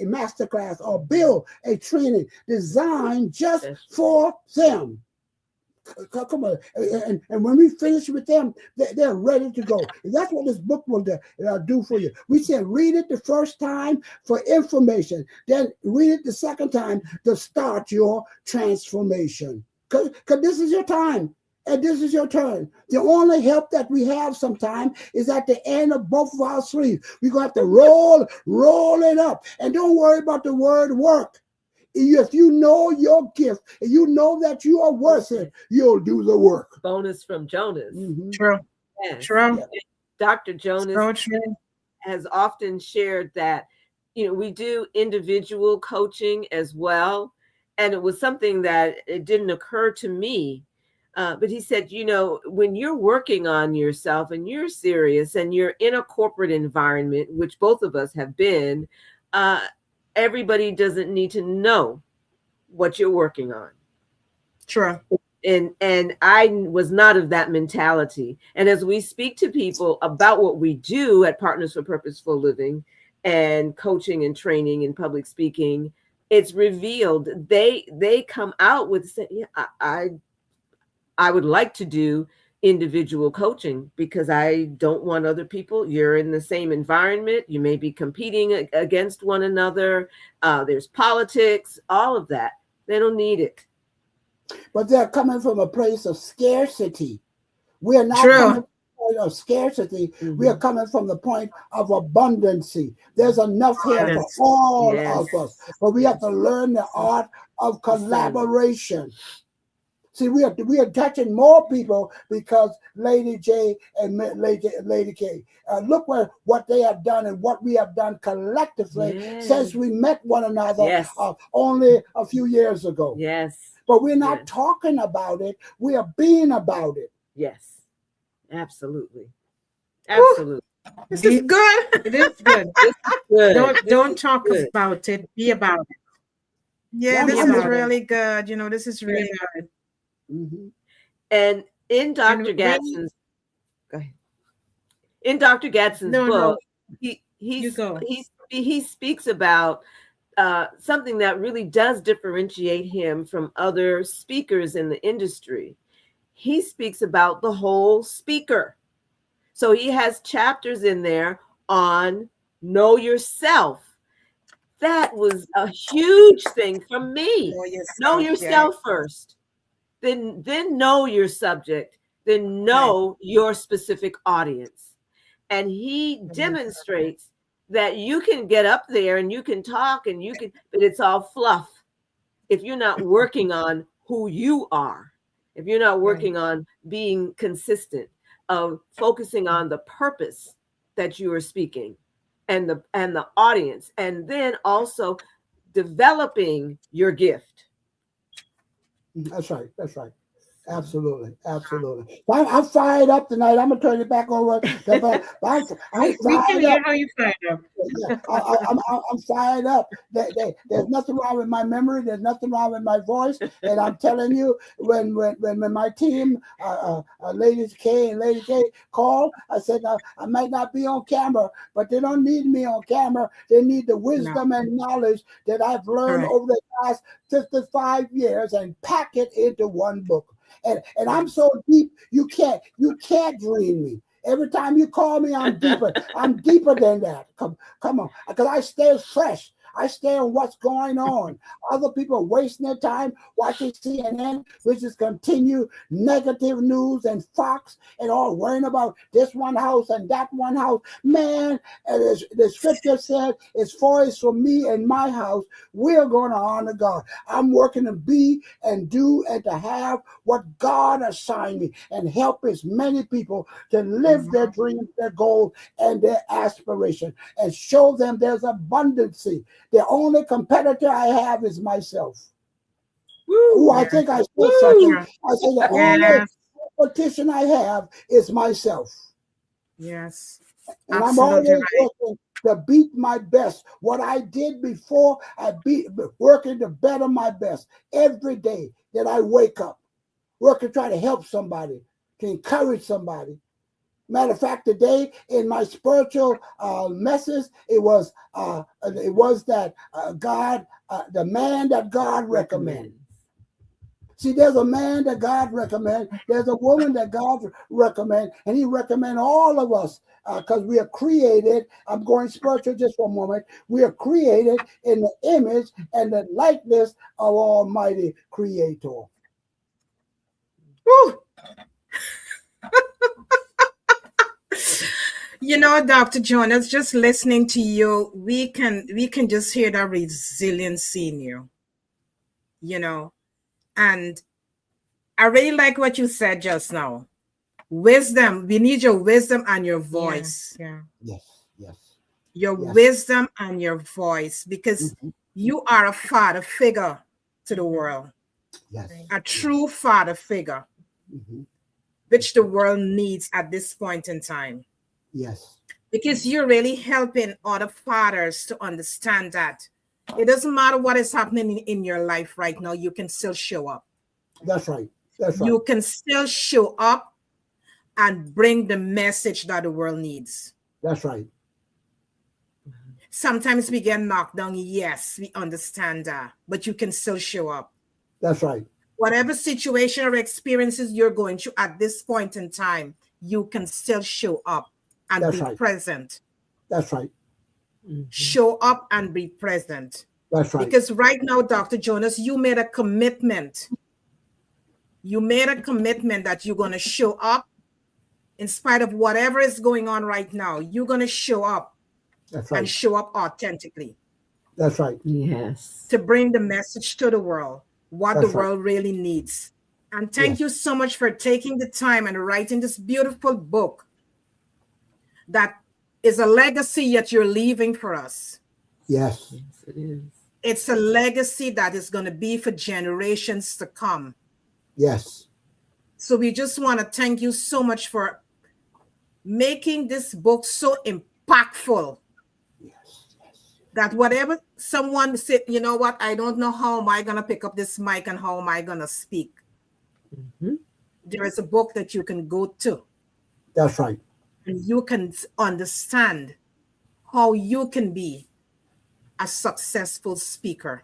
master class, or build a training designed just for them. Come on, and when we finish with them, they're ready to go. And that's what this book will do for you. We said read it the first time for information, then read it the second time to start your transformation. Because this is your time. And this is your turn. The only help that we have sometimes is at the end of both of our sleeves. We're going to have to roll it up. And don't worry about the word work. If you know your gift and you know that you are worth it, you'll do the work. Bonus from Jonas. Mm-hmm. True. Yes. True. Dr. Jonas has often shared that, we do individual coaching as well. And it was something that it didn't occur to me. But he said, when you're working on yourself and you're serious and you're in a corporate environment, which both of us have been, everybody doesn't need to know what you're working on. True. And I was not of that mentality. And as we speak to people about what we do at Partners for Purposeful Living and coaching and training and public speaking, it's revealed they come out with saying, yeah, I would like to do individual coaching because I don't want other people. You're in the same environment. You may be competing against one another. There's politics, all of that. They don't need it. But they're coming from a place of scarcity. We are not True. coming from the point of scarcity. We are coming from the point of abundancy. There's enough here for Yes. all Yes. of us. But we have to learn the art of collaboration. See, we are touching more people because Lady J and Lady K. Look what they have done and what we have done collectively Yes. since we met one another Yes. only a few years ago. Yes. But we're not Yes. talking about it. We are being about it. Yes. Absolutely. Absolutely. This is good. It is good. Good. Don't talk good. about it. Be about it. Yeah, Yeah, this I'm is about it. really good. This is really Yeah. good. Mhm. And in Dr. when- Gadsden's go ahead. In Dr. Gadsden's No, book, you go. he speaks about something that really does differentiate him from other speakers in the industry. He speaks about the whole speaker. So he has chapters in there on know yourself. That was a huge thing for me. Know yourself first. Then know your subject. Then know your specific audience. And he demonstrates that you can get up there and you can talk and but it's all fluff if you're not working on who you are, if you're not working on being consistent, of focusing on the purpose that you are speaking and the audience, and then also developing your gift. That's right. That's right. Absolutely. Absolutely. I'm fired up tonight. I'm going to turn it back over. I'm We can fired hear up. how you find up. Yeah, I'm fired up. There's nothing wrong with my memory. There's nothing wrong with my voice. And I'm telling you, when my team, Ladies K and Lady K, called, I said, I might not be on camera, but they don't need me on camera. They need the wisdom and knowledge that I've learned over the past 55 years and pack it into one book. And I'm so deep, you can't dream me. Every time you call me, I'm deeper. I'm deeper than that. Come on, because I stay fresh. I stay on what's going on. Other people are wasting their time watching CNN, which is continue negative news, and Fox, and all worrying about this one house and that one house. Man, the scripture said, as far as for me and my house, we're going to honor God. I'm working to be and do and to have what God assigned me, and help as many people to live their dreams, their goals, and their aspiration, and show them there's abundancy. The only competitor I have is myself. Ooh, I think I said something. I said the only competition I have is myself. Yes. And I'm always working to beat my best. What I did before, working to better my best every day that I wake up. Working to try to help somebody, to encourage somebody. Matter of fact, today in my spiritual message, it was that God, the man that God recommends. See, there's a man that God recommends. There's a woman that God recommends, and He recommends all of us because we are created. I'm going spiritual just for a moment. We are created in the image and the likeness of Almighty Creator. Woo. Dr. Jonas, just listening to you, we can just hear the resiliency in you. And I really like what you said just now. Wisdom, we need your wisdom and your voice. Yes. Your wisdom and your voice, because you are a father figure to the world. Yes. A true father figure, which the world needs at this point in time. Yes. Because you're really helping other fathers to understand that it doesn't matter what is happening in your life right now, you can still show up. That's right. That's right. You can still show up and bring the message that the world needs. That's right. Sometimes we get knocked down. Yes, we understand that, but you can still show up. That's right. Whatever situation or experiences you're going through at this point in time, you can still show up and be present. That's right. Show up and be present. That's right. Because right now, Dr. Jonas, you made a commitment. You made a commitment that you're going to show up in spite of whatever is going on right now, you're going to show up That's and right. show up authentically That's right. Yes. to bring the message to the world, what the That's right. world really needs. And Yes. thank you so much for taking the time and writing this beautiful book that is a legacy that you're leaving for us. Yes. Yes, it is. It's a legacy that is going to be for generations to come. Yes. So we just want to thank you so much for making this book so impactful Yes. that whatever someone said, you know what, I don't know how am I going to pick up this mic and how am I going to speak. Mhm. There is a book that you can go to That's right. and you can understand how you can be a successful speaker.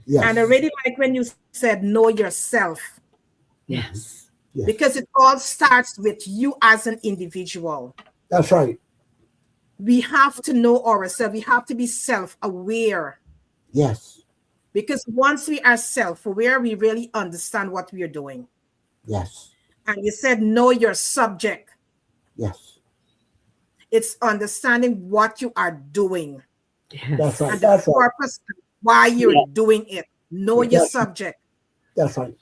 Yes. And I really like when you said know yourself, Yes. Yes. because it all starts with you as an individual. That's right. We have to know ourselves. We have to be self-aware, Yes. because once we are self-aware, we really understand what we are doing. Yes. And you said know your subject. Yes. It's understanding what you are doing Yes. That's right. and the That's right. purpose why you're Yeah. doing it. Know Yeah. your subject. That's right.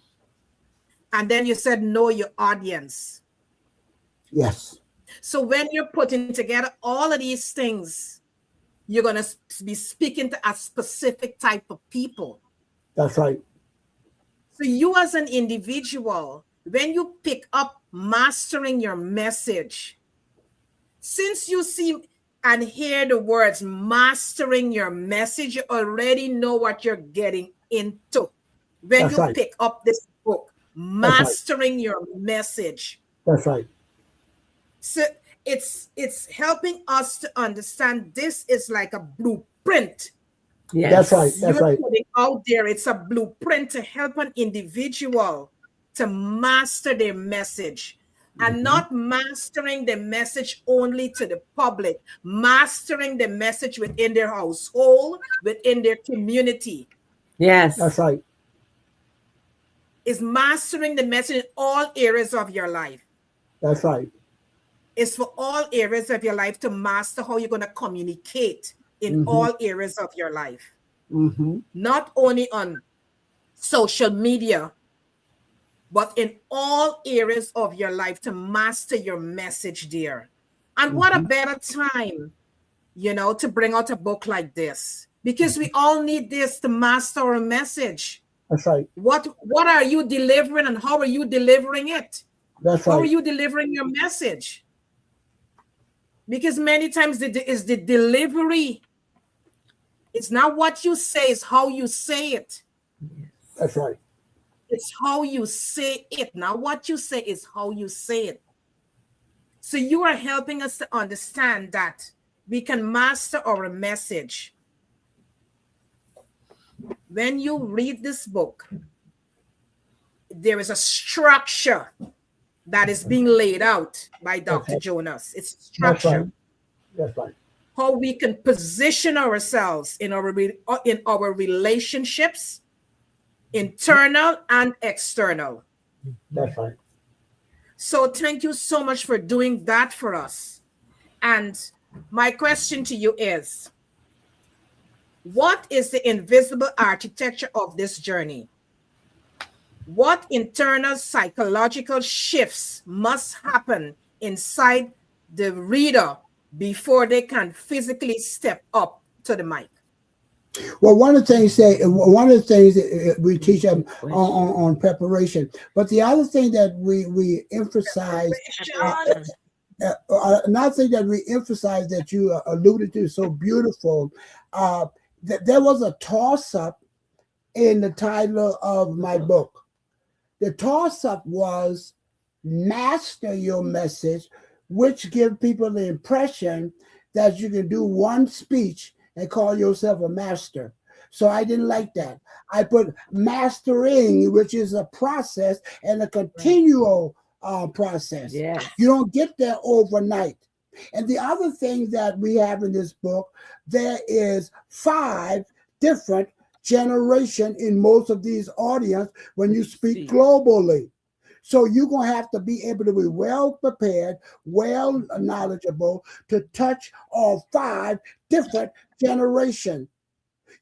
And then you said know your audience. Yes. So when you're putting together all of these things, you're going to be speaking to a specific type of people. That's right. So you as an individual, when you pick up mastering your message, since you see and hear the words mastering your message, you already know what you're getting into. When That's you right. pick up this book, right. mastering your message. That's right. So it's helping us to understand this is like a blueprint. Yes. That's right. That's You're right. putting out there. It's a blueprint to help an individual to master their message, and not mastering the message only to the public, mastering the message within their household, within their community. Yes. That's right. Is mastering the message in all areas of your life. That's right. It's for all areas of your life to master how you're going to communicate in all areas of your life. Mm-hmm. Not only on social media, but in all areas of your life to master your message, dear. And what a better time, to bring out a book like this, because we all need this to master our message. That's right. What are you delivering, and how are you delivering it? That's How are right. you delivering your message? Because many times the delivery. It's not what you say, it's how you say it. That's right. It's how you say it. Not what you say, is how you say it. So you are helping us to understand that we can master our message. When you read this book, there is a structure that is being laid out by Dr. right. Jonas. It's That's structure. right. That's right. How we can position ourselves in our relationships, internal and external. That's right. So thank you so much for doing that for us. And my question to you is, what is the invisible architecture of this journey? What internal psychological shifts must happen inside the reader before they can physically step up to the mic? Well, one of the things that we teach them on preparation, but the other thing that we emphasize, another thing that we emphasize that you alluded to so beautiful, that there was a toss-up in the title of my book. The toss-up was master your message, which gives people the impression that you can do one speech and call yourself a master. So I didn't like that. I put mastering, which is a process and a continual process. Yes. You don't get there overnight. And the other thing that we have in this book, there is 5 different generation in most of these audience when you speak globally. So you're going to have to be able to be well prepared, well knowledgeable to touch all 5 different generations.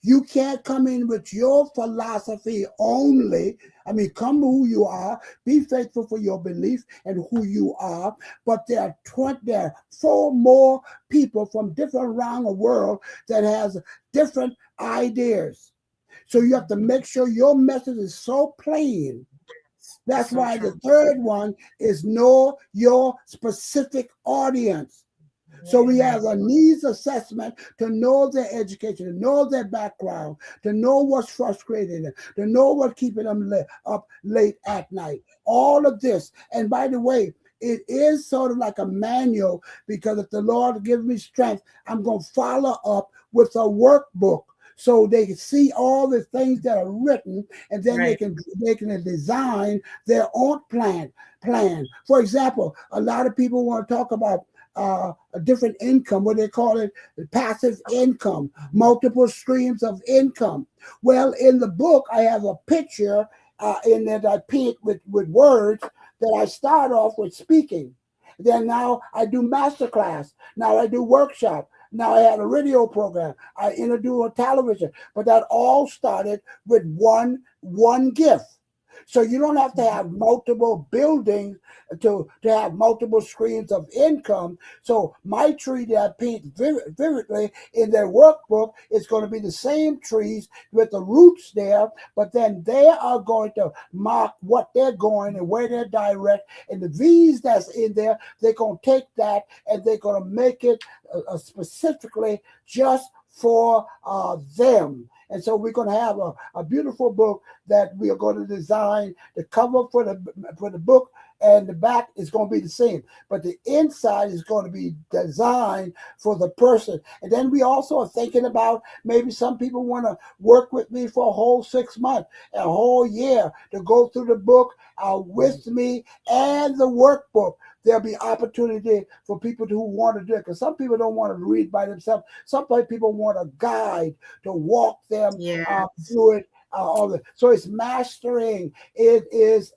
You can't come in with your philosophy only. I mean, come who you are, be faithful for your belief and who you are. But there are 4 more people from different around the world that has different ideas. So you have to make sure your message is so plain. That's So why the true. third one is know your specific audience. So we have a needs assessment to know their education, to know their background, to know what's frustrating them, to know what's keeping them up late at night. All of this. And by the way, it is sort of like a manual, because if the Lord gives me strength, I'm going to follow up with a workbook so they can see all the things that are written, and then Right. they can design their own plan. For example, a lot of people want to talk about a different income, what they call it, passive income, multiple streams of income. Well, in the book, I have a picture in that I paint with words that I start off with speaking. Then now I do masterclass. Now I do workshop. Now I had a radio program. I introduce a television. But that all started with one gift. So you don't have to have multiple buildings to have multiple streams of income. So my tree that I paint vividly in their workbook is going to be the same trees with the roots there, but then they are going to mark what they're going and where they're direct. And the V's that's in there, they're going to take that and they're going to make it specifically just for them. And so we're going to have a beautiful book that we are going to design. The cover for the book and the back is going to be the same, but the inside is going to be designed for the person. And then we also are thinking about maybe some people want to work with me for a whole 6 months, a whole year to go through the book with me and the workbook. There'll be opportunity for people who want to do it, because some people don't want to read by themselves. Some people want a guide to walk them Yes. through it. So it's mastering. It is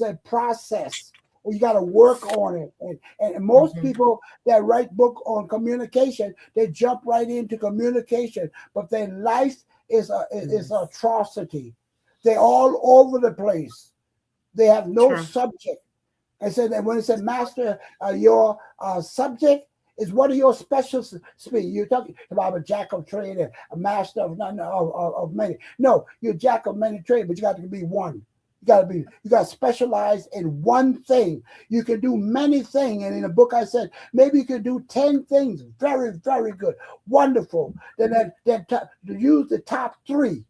a process. You got to work on it. And most people that write book on communication, they jump right into communication, but their life is atrocity. They're all over the place. They have no True. subject. I said that when it said master your subject is what are your special speed. You're talking about a jack of trade, a master of none of many. No, you're a jack of many trade, but you got to be one. You got to specialize in one thing. You can do many things. And in the book I said, maybe you can do 10 things. Very, very good. Wonderful. Then use the top 3.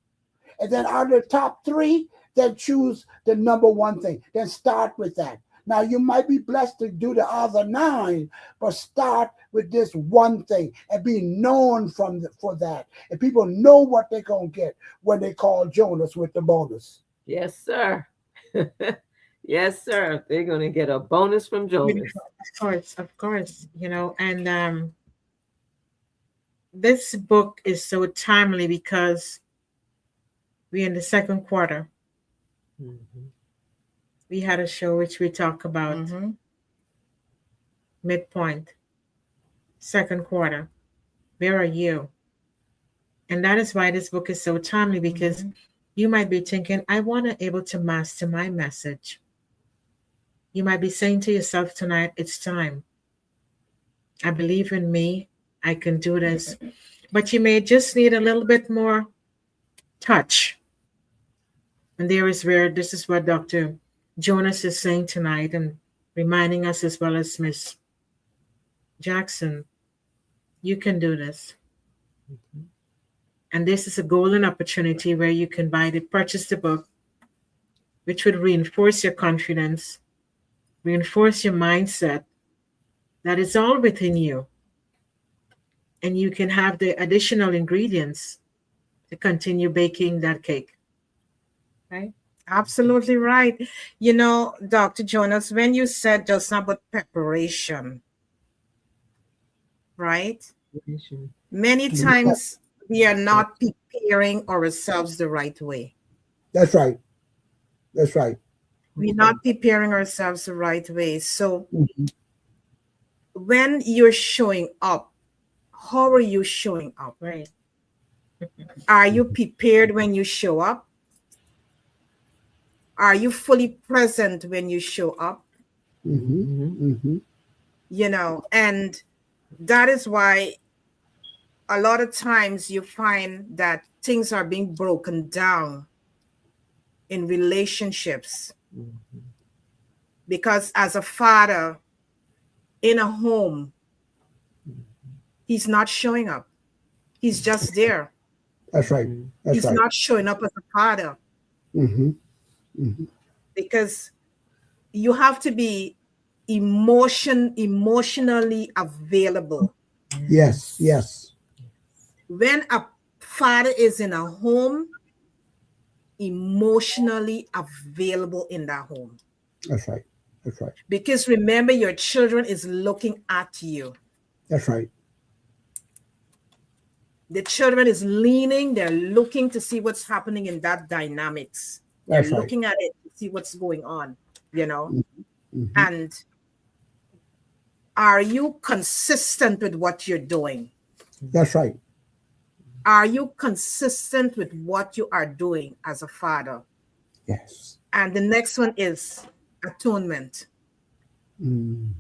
And then out of the top 3, then choose the number 1 thing. Then start with that. Now, you might be blessed to do the other 9, but start with this one thing and be known for that. And people know what they're going to get when they call Jonas with the bonus. Yes, sir. Yes, sir. They're going to get a bonus from Jonas. Of course, and this book is so timely because we're in the second quarter. Mm-hmm. We had a show which we talk about midpoint, second quarter. Where are you? And that is why this book is so timely, because you might be thinking, I want to able to master my message. You might be saying to yourself tonight, it's time. I believe in me. I can do this. But you may just need a little bit more touch. And this is what Dr. Jonas is saying tonight and reminding us, as well as Miss Jackson, you can do this. Mm-hmm. And this is a golden opportunity where you can purchase the book, which would reinforce your confidence, reinforce your mindset that it's all within you. And you can have the additional ingredients to continue baking that cake. Right? Absolutely right. Dr. Jonas, when you said just now about preparation, right? Many times we are not preparing ourselves the right way. That's right. That's right. We're not preparing ourselves the right way. So Mhm. when you're showing up, how are you showing up? Right. Are you prepared when you show up? Are you fully present when you show up? Mhm. Mhm. And that is why a lot of times you find that things are being broken down in relationships because as a father in a home, he's not showing up. He's just there. That's right. That's He's right. not showing up as a father Mhm. Mhm. because you have to be emotionally available. Yes. Yes. When a father is in a home, emotionally available in that home. That's right. That's right. Because remember, your children is looking at you. That's right. The children is leaning, they're looking to see what's happening in that dynamics. They're That's right. looking at it to see what's going on, you know. Mhm. And are you consistent with what you're doing? That's right. Are you consistent with what you are doing as a father? Yes. And the next one is atonement. Mm.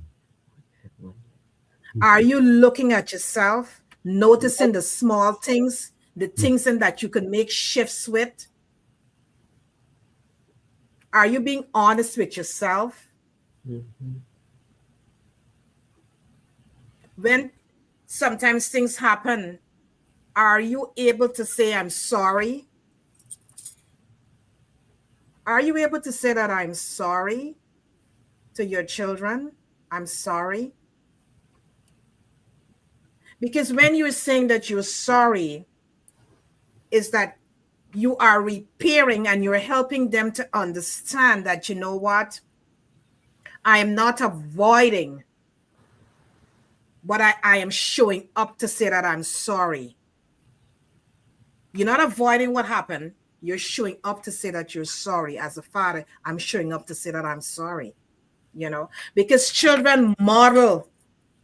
Are you looking at yourself, noticing the small things, the things in that you can make shifts with? Are you being honest with yourself? When sometimes things happen, are you able to say, I'm sorry? Are you able to say that I'm sorry to your children? I'm sorry. Because when you're saying that you're sorry, is that you are repairing and you're helping them to understand that, you know what? I am not avoiding, but I am showing up to say that I'm sorry. You're not avoiding what happened. You're showing up to say that you're sorry. As a father, I'm showing up to say that I'm sorry, because children model.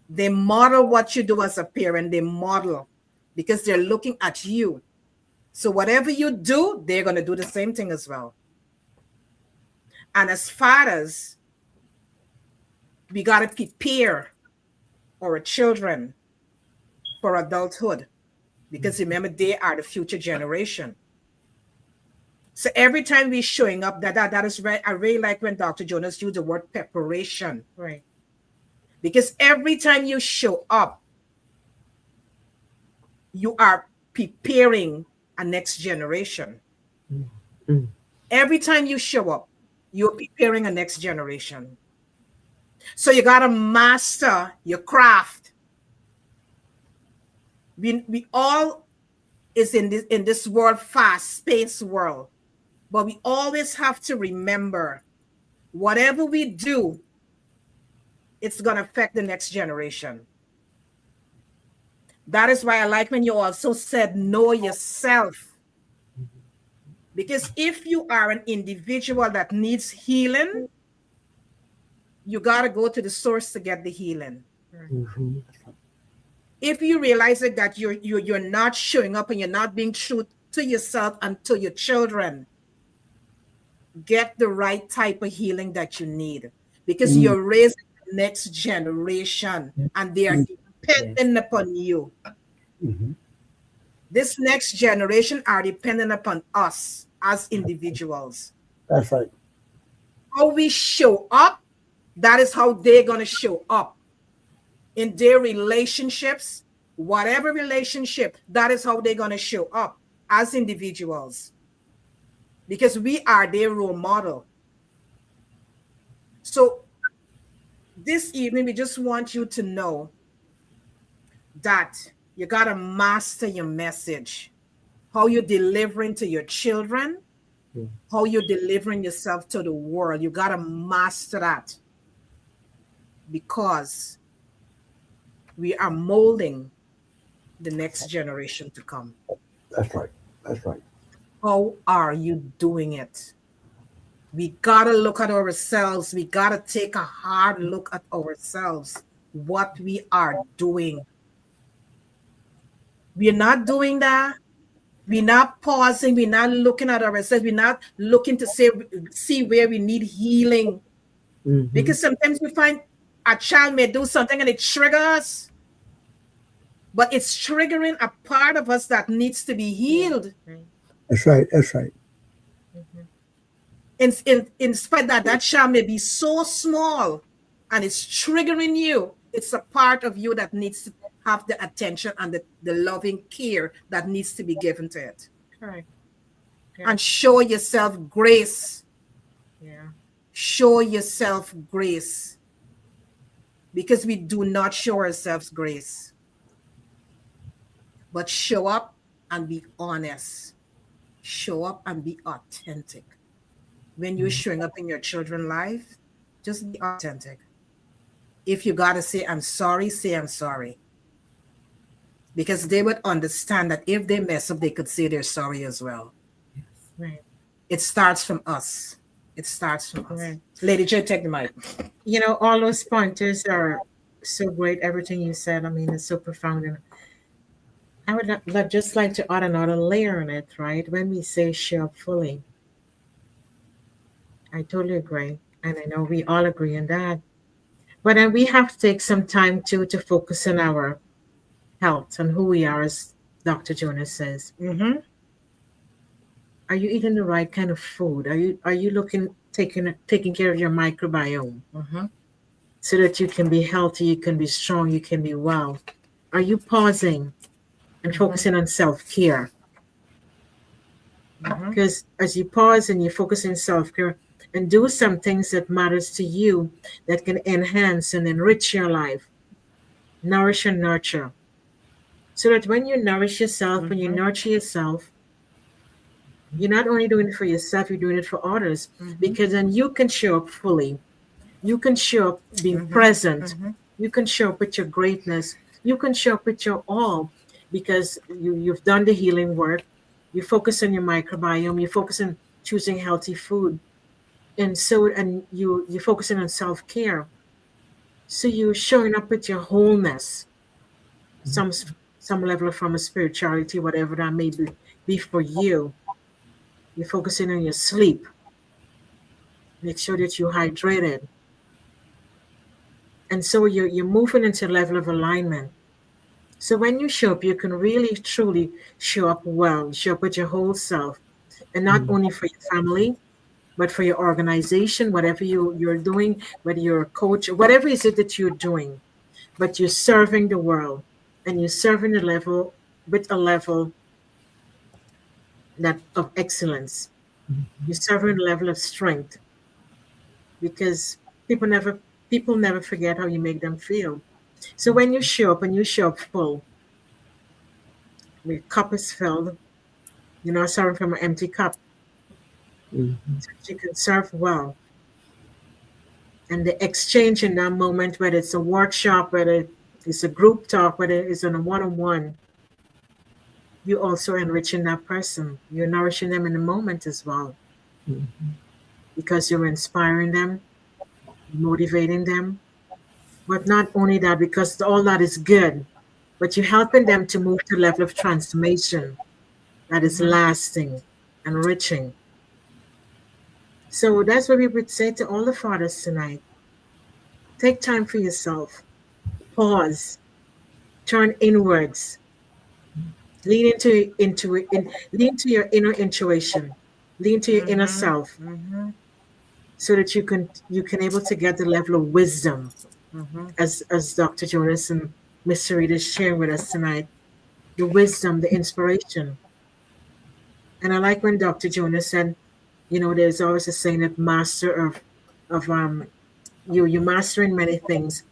They model what you do as a parent. They model because they're looking at you. So whatever you do, they're going to do the same thing as well. And as fathers, we got to prepare our children for adulthood because remember, they are the future generation. So every time we're showing up, that is right. I really like when Dr. Jonas used the word preparation. Right. Because every time you show up, you are preparing a next generation. Every time you show up, you're preparing a next generation. So you got to master your craft. We all is in this world, fast space world, but we always have to remember whatever we do, it's going to affect the next generation. That is why I like when you also said know yourself. Because if you are an individual that needs healing, you got to go to the source to get the healing. Mhm. If you realize that you're not showing up and you're not being true to yourself and to your children, get the right type of healing that you need because Mm. you're raising the next generation and they are Mm. dependent upon you. Mhm. This next generation are dependent upon us as individuals. That's right. How we show up, that is how they're going to show up in their relationships, whatever relationship, that is how they're going to show up as individuals because we are their role model. So this evening, we just want you to know that you got to master your message, how you're delivering to your children, how you're delivering yourself to the world. You got to master that because we are molding the next generation to come. That's right. That's right. How are you doing it? We gotta look at ourselves. We gotta take a hard look at ourselves, what we are doing. We're not doing that. We're not pausing. We're not looking at ourselves. We're not looking to see where we need healing. Mhm. Because sometimes we find a child may do something and it triggers, but it's triggering a part of us that needs to be healed. Right. That's right. That's right. Mhm. In spite that child may be so small and it's triggering you, it's a part of you that needs to have the attention and the loving care that needs to be given to it. Correct. Yeah. And show yourself grace. Yeah. Show yourself grace. Because we do not show ourselves grace. But show up and be honest. Show up and be authentic. When you're showing up in your children's life, just be authentic. If you got to say, I'm sorry, say I'm sorry. Because they would understand that if they mess up, they could say they're sorry as well. Right. It starts from us. It starts from us. Right. Lady J, take the mic. You know, all those pointers are so great. Everything you said, I mean, it's so profound. And I would just like to add another layer on it, right? When we say show up fully, I totally agree. And I know we all agree on that. But then we have to take some time to focus on our health and who we are, as Dr. Jonas says. Mm-hmm. Are you eating the right kind of food? Are you taking care of your microbiome Mm-hmm. so that you can be healthy, you can be strong, you can be well? Are you pausing and focusing on self-care? Mm-hmm. Because as you pause and you focus in self-care and do some things that matters to you that can enhance and enrich your life, nourish and nurture. So that when you nourish yourself, when you nurture yourself, you're not only doing it for yourself, you're doing it for others. Because then you can show up fully. You can show up being present. You can show up with your greatness. You can show up with your all because you've done the healing work. You focus on your microbiome. You focus on choosing healthy food. And you're focusing on self-care. So you're showing up with your wholeness. Some level from a spirituality, whatever that may be for you. You're focusing on your sleep. Make sure that you're hydrated. And so you're moving into a level of alignment. So when you show up, you can really, truly show up well, show up with your whole self. And not only for your family, but for your organization, whatever you're doing, whether you're a coach, whatever is it that you're doing. But you're serving the world and you're serving the level with a level that of excellence. You're serving a level of strength because people never forget how you make them feel. So when you show up and you show up full, your cup is filled, you're not serving from an empty cup. So you can serve well. And the exchange in that moment, whether it's a workshop, whether it's a group talk, whether it's on a one-on-one, you also enriching that person. You're nourishing them in the moment as well. Because you're inspiring them, motivating them. But not only that, because all that is good, but you're helping them to move to a level of transformation that is lasting, enriching. So that's what we would say to all the fathers tonight. Take time for yourself. Pause. Turn inwards. Lean lean to your inner intuition. Lean to your inner self, so that you can able to get the level of wisdom, as Dr. Jonas and Miss Sarita sharing with us tonight. The wisdom, the inspiration. And I like when Dr. Jonas said, there's always a saying that master of you're mastering many things,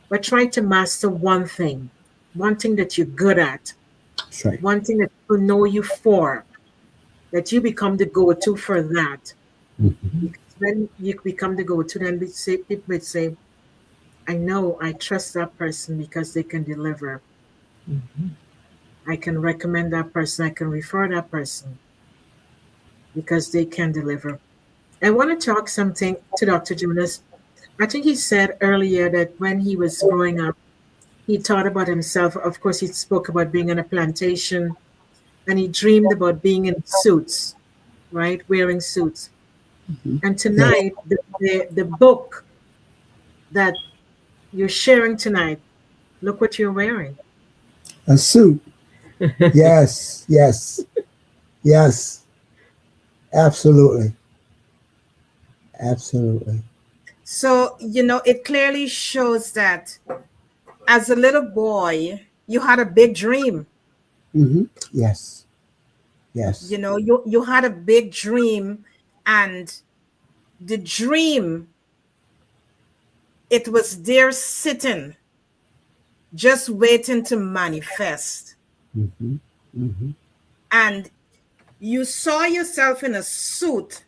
but try to master one thing that you're good at, That's right. one thing that people know you for, that you become the go-to for that. Because when you become the go-to, then people would say, I trust that person because they can deliver. I can recommend that person, I can refer that person because they can deliver. I want to talk something to Dr. Jonas. I think he said earlier that when he was growing up, he thought about himself. Of course, he spoke about being on a plantation and he dreamed about being in suits, right? Wearing suits. Mhm. And Yes. tonight, the book that you're sharing tonight, look what you're wearing. A suit. Yes, yes, yes. Absolutely. Absolutely. So, it clearly shows that as a little boy, you had a big dream. Hmm. Yes. Yes. You had a big dream, and the dream, it was there sitting, just waiting to manifest. Hmm. Hmm. And you saw yourself in a suit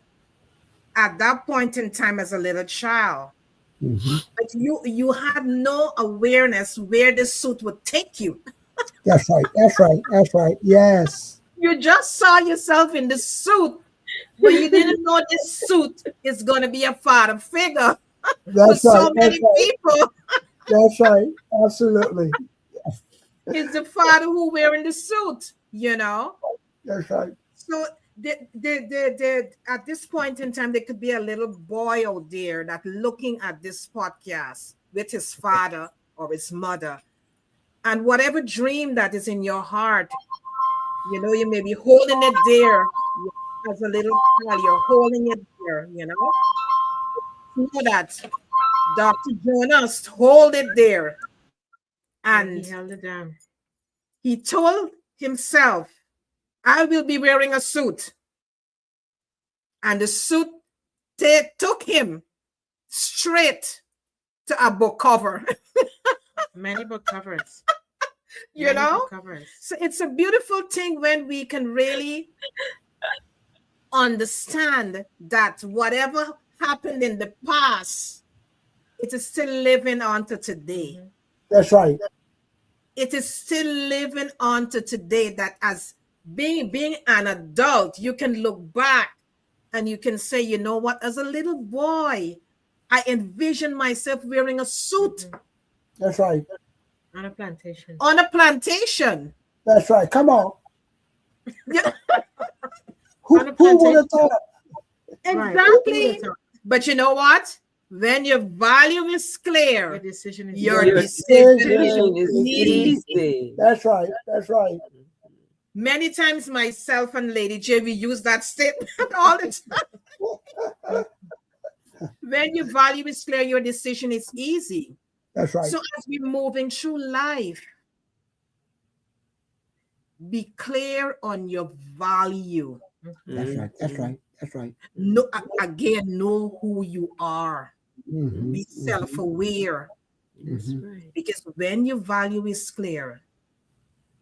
at that point in time as a little child. Hmm. But you had no awareness where the suit would take you. That's right. That's right. That's right. Yes. You just saw yourself in the suit, but you didn't know this suit is going to be a father figure for That's right. so That's many right. people. That's right. Absolutely. It's the father who wearing the suit. That's right. So at this point in time, there could be a little boy out there that looking at this podcast with his father or his mother, and whatever dream that is in your heart, you may be holding it there as a little child. You're holding it there. Know that Dr. Jonas hold it there, And he and held it down. he told himself, "I will be wearing a suit," and the suit took him straight to a book cover. Many book covers. you Many know book covers. so it's a beautiful thing when we can really understand that whatever happened in the past, it is still living on to today. Mhm. That's right. It is still living on to today, that as being an adult, you can look back and you can say, you know what, as a little boy, I envisioned myself wearing a suit Mhm. That's right. On a plantation. on a plantation. That's right. Come on. Yeah, On a Who would have plantation. thought? Right. Who would have exactly. thought? But you know what? When your value is Your clear, decision is your Your easy. decision is decision is easy. easy. That's right. That's right. Many times, myself and Lady J, we use that statement all the time. When your value is clear, your decision is easy. That's right. So, as we're moving through life, be clear on your value. That's right. That's right. That's right. No, again, know who you are. Hmm. Be self-aware, That's Hmm. right. because when your value is clear,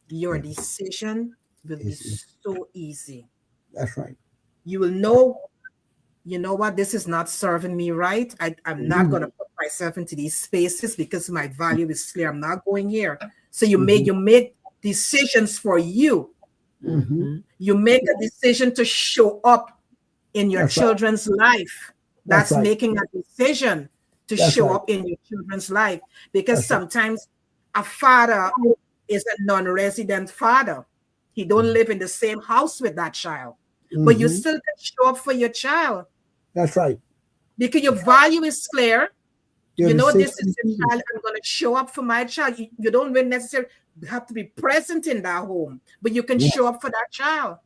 your Yeah. decision will be It's, so easy. that's right. You will know, you know what, this is not serving me right. I'm not going to Hmm. put myself into these spaces because my value is clear. I'm not going here. So Hmm. you make decisions for you. Hmm. Hmm. You make a decision to show up in your That's right. children's life. That's That's right. making a decision to That's show right. up in your children's life, because That's right. sometimes a father is a non-resident father. He don't live in the same house with that child, but you Hmm. still can show up for your child That's right. because your value is clear. Your This decision is is the easy. child, I'm going to show up for my child. You don't really necessarily have to be present in that home, but you can Yeah. show up for that child.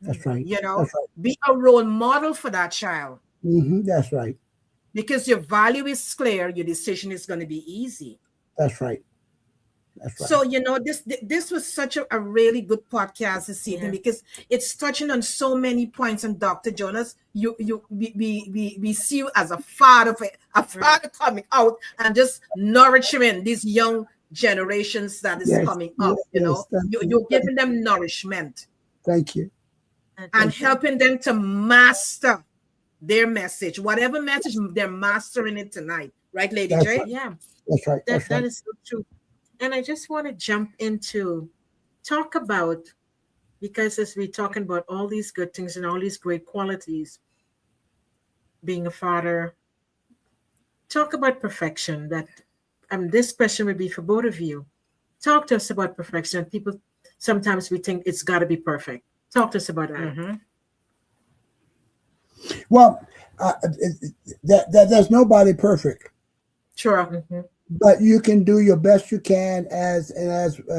That's right. you know That's right. be a role model for that child, That's right. because your value is clear, your decision is going to be easy. That's right. That's right. So this was such a really good podcast this evening, Yeah. because it's touching on so many points. And Dr. Jonas, we see you as a father, a father coming out and just nurturing these young generations that is Yes. coming up. Yes. Yes. Thank you. You're giving them nourishment Thank you. And and Thank you. helping them to master their message, whatever message they're mastering it tonight, right, Lady That's J? right. yeah, That's right. that That's that right. is so true. And I just want to jump into talk about, because as we're talking about all these good things and all these great qualities, being a father. Talk about perfection. That this question would be for both of you. Talk to us about perfection. People sometimes we think it's got to be perfect. Talk to us about that. Mm-hmm. Well, there's nobody perfect, Sure. Mm-hmm. but you can do your best you can. As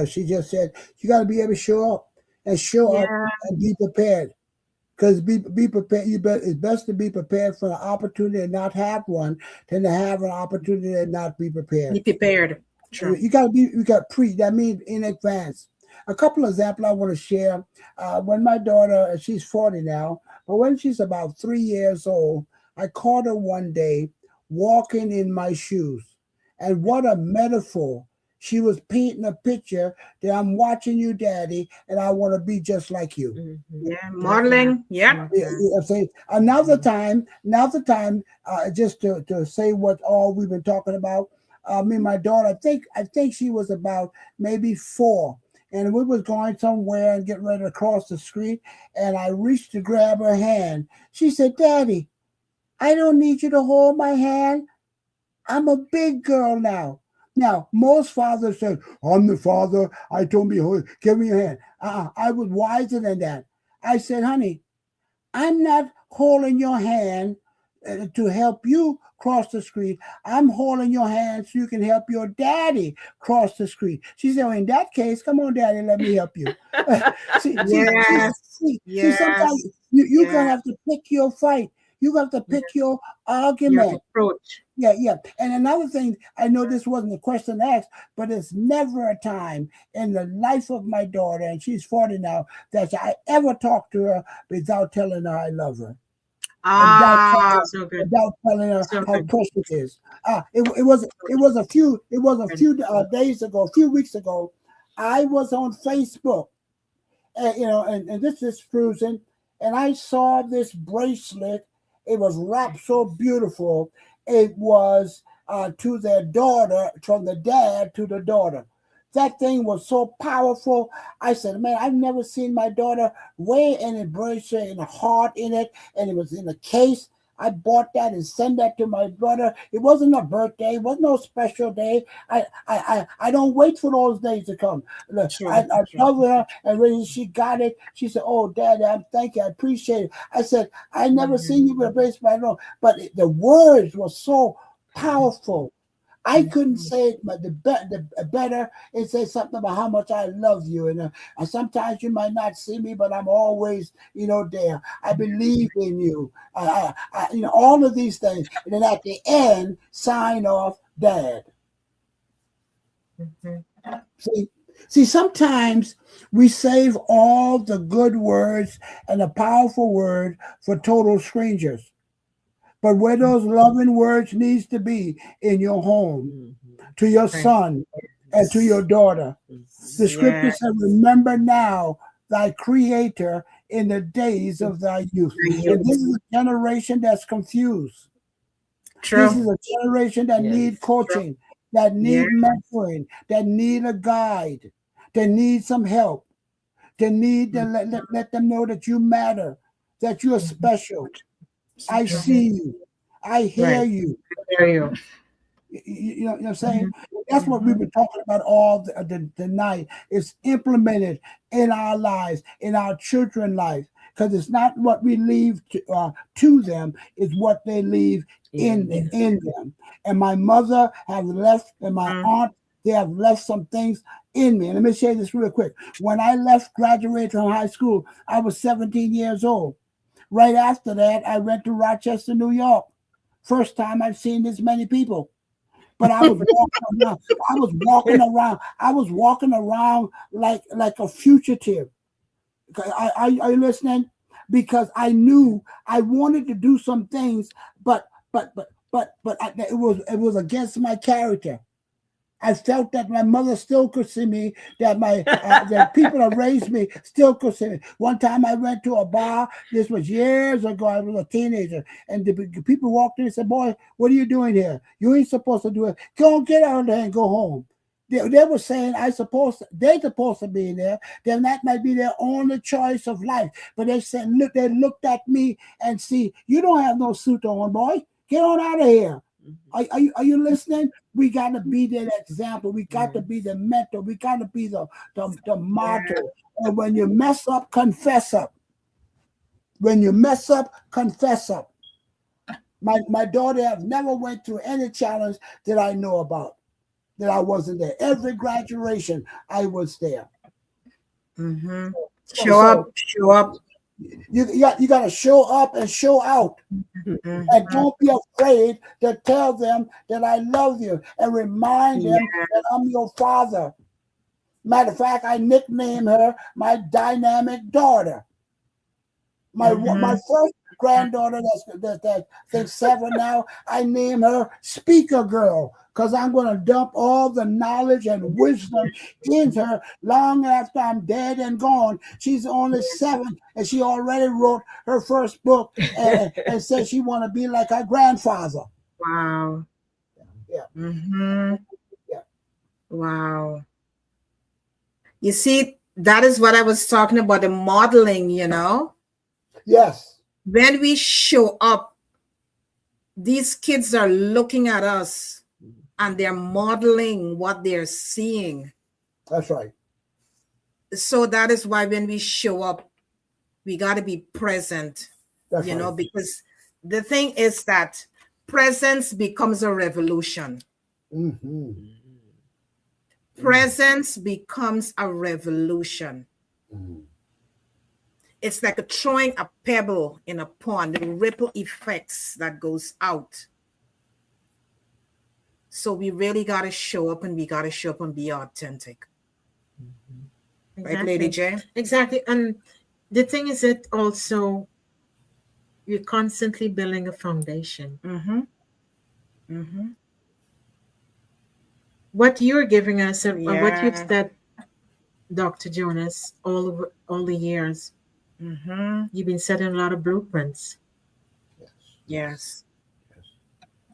she just said, you got to be able to show up Yeah. and be prepared. Because be prepared. It's best to be prepared for an opportunity and not have one than to have an opportunity and not be prepared. Be prepared. Sure. You got that means in advance. A couple of examples I want to share. When my daughter, she's 40 now, but when she's about 3 years old, I caught her one day walking in my shoes. And what a metaphor. She was painting a picture that I'm watching you, Daddy, and I want to be just like you. Mm-hmm. Yeah. Modeling. Yeah. I'm saying another time, just to say what all we've been talking about. Me and my daughter, I think she was about maybe 4, and we was going somewhere and getting ready to cross the street, and I reached to grab her hand. She said, "Daddy, I don't need you to hold my hand. I'm a big girl now." Now, most fathers say, "I'm the father. I told me, give me your hand." I was wiser than that. I said, "Honey, I'm not holding your hand to help you cross the street. I'm holding your hand so you can help your daddy cross the street." She said, "Well, in that case, come on, Daddy, let me help you." Yes. See, sometimes you're going to have to pick your fight. You have to pick your argument. Your approach. Yeah. And another thing, I know this wasn't a question asked, but it's never a time in the life of my daughter, and she's 40 now, that I ever talk to her without telling her I love her. So good. Without telling her So how good. precious it is. It was a few days ago, a few weeks ago. I was on Facebook, and this is cruising, and I saw this bracelet. It was wrapped so beautiful. It was to their daughter, from the dad to the daughter. That thing was so powerful. I said, "Man, I've never seen my daughter wear any bracelet and a heart in it, and it was in a case." I bought that and sent that to my brother. It wasn't a birthday. It wasn't no special day. I don't wait for those days to come. Sure, I told her, and when she got it, she said, "Oh, Daddy, thank you. I appreciate it." I said, "I never seen you with a bracelet, I know." But the words were so powerful. I couldn't say it, but the better it says something about how much I love you. And sometimes you might not see me, but I'm always, there. I believe in you. All of these things. And then at the end, sign off, Dad. Mm-hmm. See, sometimes we save all the good words and the powerful word for total strangers. But where those loving words needs to be in your home, to your son and to your daughter. The scripture says, "Remember now thy creator in the days of thy youth." And this is a generation that's confused. True. This is a generation that need coaching, that need mentoring, that need a guide, that need some help, that need to let them know that you matter, that you're special. I see you. I hear you. You know what I'm saying? That's what we've been talking about all the night. It's implemented in our lives, in our children's life, because it's not what we leave to them, it's what they leave in them. And my mother has left, and my aunt, they have left some things in me. And let me say this real quick. When I graduated from high school, I was 17 years old. Right after that, I went to Rochester, New York. First time I've seen this many people. But I was walking around. I was walking around like a fugitive. Are you listening? Because I knew I wanted to do some things, but it was against my character. I felt that my mother still could see me, that my the people that raised me still could see me. One time I went to a bar, this was years ago, I was a teenager, and the people walked in and said, "Boy, what are you doing here? You ain't supposed to do it. Go get out of there and go home." They were saying they're supposed to be there. Then that might be their only choice of life. But they said, look, they looked at me and see, you don't have no suit on, boy. Get on out of here. Are you listening? We got to be that example. We got to be the mentor. We got to be the motto. And when you mess up, confess up. When you mess up, confess up. My daughter has never went through any challenge that I know about, that I wasn't there. Every graduation, I was there. Mm-hmm. Show up. You got to show up and show out. Mm-hmm. And don't be afraid to tell them that I love you and remind them that I'm your father. Matter of fact, I nicknamed her my dynamic daughter. My first granddaughter that's 7 now, I name her Speaker Girl, because I'm going to dump all the knowledge and wisdom in her long after I'm dead and gone. She's only 7, and she already wrote her first book and said she want to be like her grandfather. Wow. Yeah. Mm-hmm. Yeah. Wow. You see, that is what I was talking about, the modeling, Yes. When we show up, these kids are looking at us and they're modeling what they're seeing. That's right. So that is why when we show up, we got to be present, That's right. because the thing is that presence becomes a revolution. Mm-hmm. Presence becomes a revolution. Mm-hmm. It's like throwing a pebble in a pond, the ripple effects that goes out. So we really got to show up, and we got to show up and be authentic. Exactly. Right, Lady J? Exactly. And the thing is that also you're constantly building a foundation. Mm-hmm. Mm-hmm. What you're giving us and what you've Yeah. said, Dr. Jonas, all the years, Mm-hmm. you've been setting a lot of blueprints. Yes.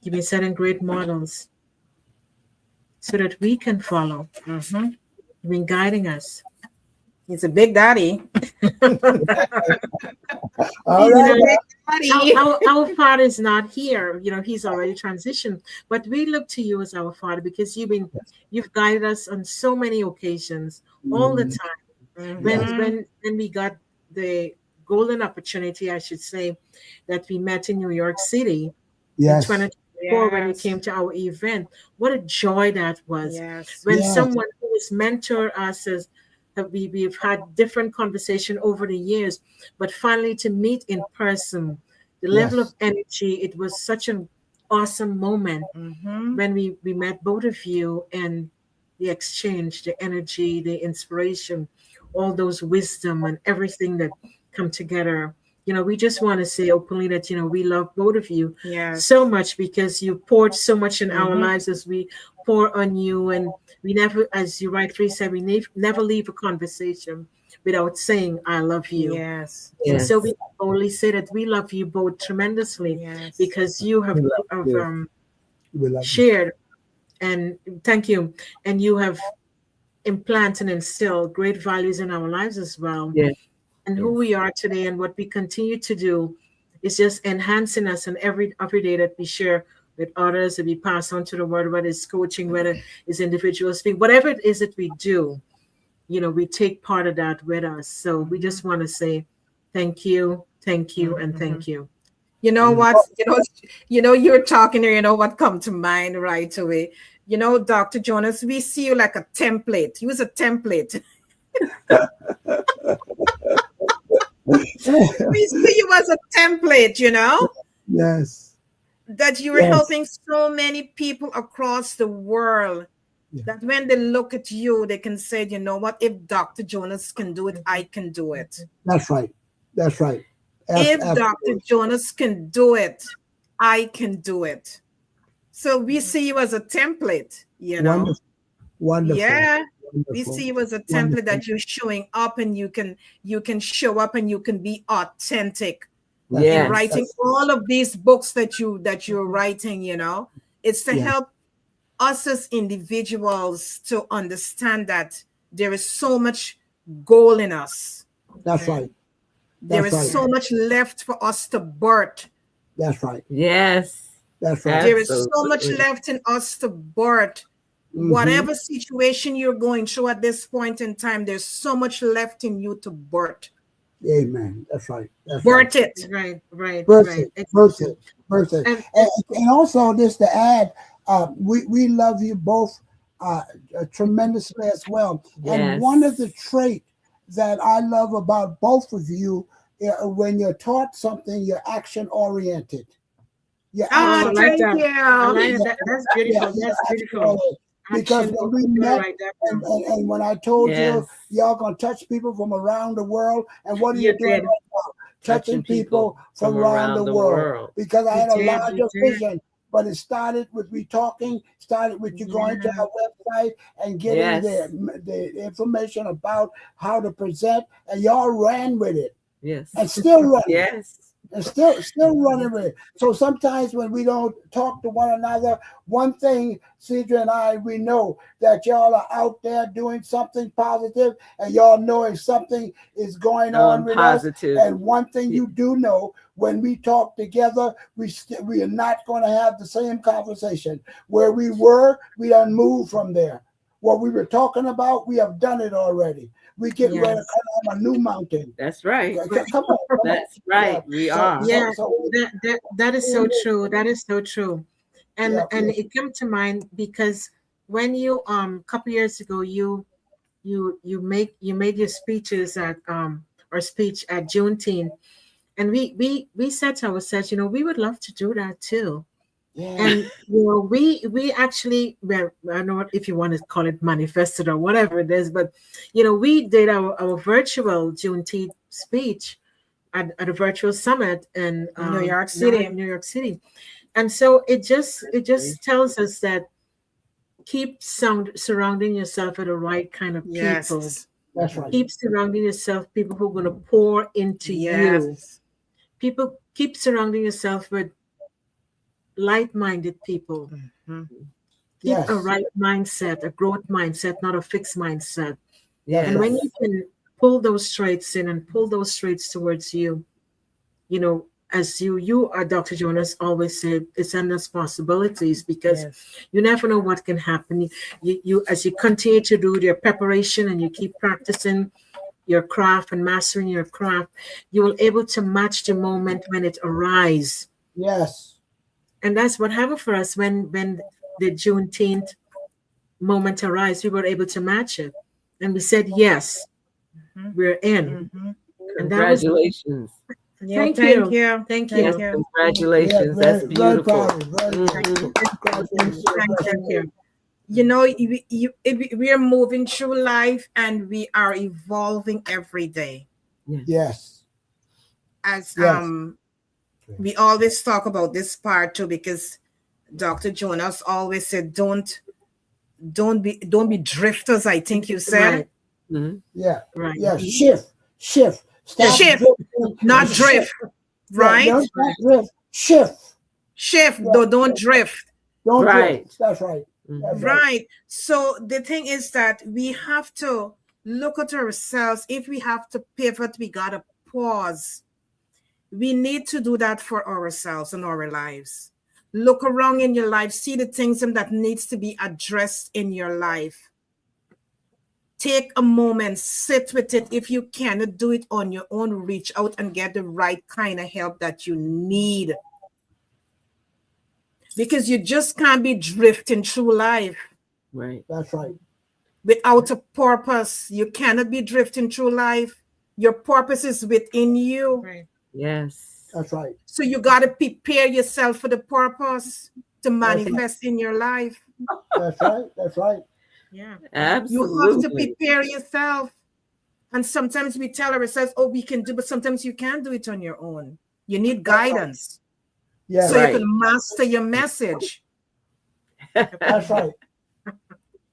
You've been setting great models so that we can follow. Mm-hmm. You've been guiding us. He's a big daddy. All You right. know, Daddy. our father is not here. He's already transitioned. But we look to you as our father because you've guided us on so many occasions, all the time. Mhm. When we got the golden opportunity, I should say, that we met in New York City Yes. in 2024 when you Yes. came to our event. What a joy that was. Yes. When Yes. someone who has mentored us as we've had different conversation over the years, but finally to meet in person, the level Yes. of energy, it was such an awesome moment Mm-hmm. when we met both of you, and the exchange, the energy, the inspiration, all those wisdom and everything that come together. We just want to say openly that we love both of you Yes. so much because you poured so much in our Mhm. lives as we pour on you, and we never, as you rightly said, we never leave a conversation without saying I love you. Yes. And so Yes. we only say that we love you both tremendously Yes. because you have We love you. We love you. shared, and thank you, and you have implanted and instilled great values in our lives as well. Yes. And who we are today and what we continue to do is just enhancing us, and every day that we share with others, that we pass on to the world, whether it's coaching, whether it's individual speak, whatever it is that we do, we take part of that with us. So we just want to say thank you, and thank you. You know what? You're talking there. You know what come to mind right away? Dr. Jonas, we see you like a template. Use a template. We see you as a template. Yes. That you're Yes. helping so many people across the world. Yeah. That when they look at you, they can say, you know what? If Dr. Jonas can do it, I can do it. That's right. That's right. If Absolutely. Dr. Jonas can do it, I can do it. So we see you as a template, Wonderful. Wonderful. Yeah. We Wonderful. see you as a template Wonderful. that you're showing up, and you can show up and you can be authentic in Yes. writing all of these books that you're writing. It's to Yes. help us as individuals to understand that there is so much gold in us. That's right. There That's is right. so much left for us to birth. That's right. Yes. That's right. There is so much Absolutely. left in us to birth. Mhm. Whatever situation you're going through at this point in time, there's so much left in you to birth. Amen. That's right. That's Birth right. it. Right. Birth Right. it. Birth it. Exactly. Birth it. And And also, just to add, we love you both tremendously as well. And one of the Yes. traits that I love about both of you, when you're taught something, you're action oriented. You're Ah, I action. like thank that. I you. like that. That's beautiful. Yeah, That's action beautiful. oriented. Because Action. when we You're met, right there. and when I told you Yes. y'all gonna touch people from around the world, and what are You you doing did. right now? Touching people from around the world. world. Because I You had a did. larger You did. vision, but it started with me talking, started with you going to Yeah. our website and getting Yes. the information about how to present, and y'all ran with it Yes. and still running. Yes. And still running with it. So sometimes when we don't talk to one another, one thing, Cedra and I, we know that y'all are out there doing something positive, and y'all know if something is going on with us. Positive. And one thing you do know, when we talk together, we are not going to have the same conversation. Where we were, we done moved from there. What we were talking about, we have done it already. We getting ready to climb a new mountain. That's right. Come on. That's right. Yeah. We So- are. Yeah, so- that is so true. That is so true. And Yeah, and yeah. it came to mind because when you couple years ago you made your speeches at or speech at Juneteenth, and we said to ourselves, we would love to do that too. Yeah. And we actually, well, I don't know if you want to call it manifested or whatever it is, but we did our virtual Juneteenth speech at a virtual summit in New York City. New York City. And so it just tells us that keep surrounding yourself with the right kind of people. Yes. That's right. Keep surrounding yourself people who are going to pour into you. Yes. People, keep surrounding yourself with like-minded people. Mhm. Keep Yes. a right mindset, a growth mindset, not a fixed mindset. Yes. And when you can pull those traits in and pull those traits towards you, as you are, Dr. Jonas always said, it's endless possibilities, because Yes. you never know what can happen. You as you continue to do your preparation and you keep practicing your craft and mastering your craft, you will able to match the moment when it arises. Yes. And that's what happened for us when the Juneteenth moment arrived. We were able to match it, and we said yes, we're in. Mhm. And that was Congratulations. Yeah, Thank thank you. you. Thank Yes, you. congratulations. Yeah, That's very beautiful. proud. Very Mhm. Thank you. We are moving through life and we are evolving every day. Yes. As Yes. we always talk about this part too, because Dr. Jonas always said, don't be drifters, I think you said. Right. Mhm. Yeah. Right. Yeah. Shift. Stop Shift, drifting. not and drift, shift. right? Yeah, don't drift. Shift. Shift, Yeah. don't drift. Don't Right. drift. That's right. That's right. Right. So the thing is that we have to look at ourselves. If we have to pivot, we gotta pause. We need to do that for ourselves and our lives. Look around in your life, see the things that needs to be addressed in your life. Take a moment, sit with it. If you cannot do it on your own, reach out and get the right kind of help that you need. Because you just can't be drifting through life Right. That's right. without a purpose. You cannot be drifting through life. Your purpose is within you. Right. Yes. That's right. So you got to prepare yourself for the purpose to manifest in your life. That's right. That's right. Yeah. You have to Absolutely. prepare yourself. And sometimes we tell ourselves, oh, we can do, but sometimes you can't do it on your own. You need guidance Yeah. so Right. you can master your message. That's right.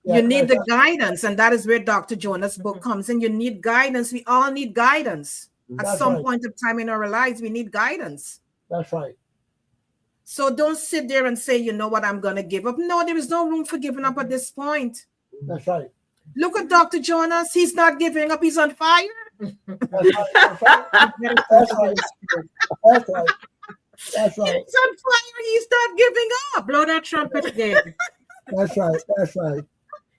Yeah, You need the that's- guidance, and that is where Dr. Jonas' book comes in. You need guidance. We all need guidance. At That's some right. point of time in our lives, we need guidance. That's right. So don't sit there and say, you know what, I'm going to give up. No, there is no room for giving up at this point. That's right. Look at Dr. Jonas. He's not giving up. He's on fire. That's right. That's right. That's right. That's right. That's right. He's on fire. He's not giving up. Blow that trumpet again. That's right. That's right.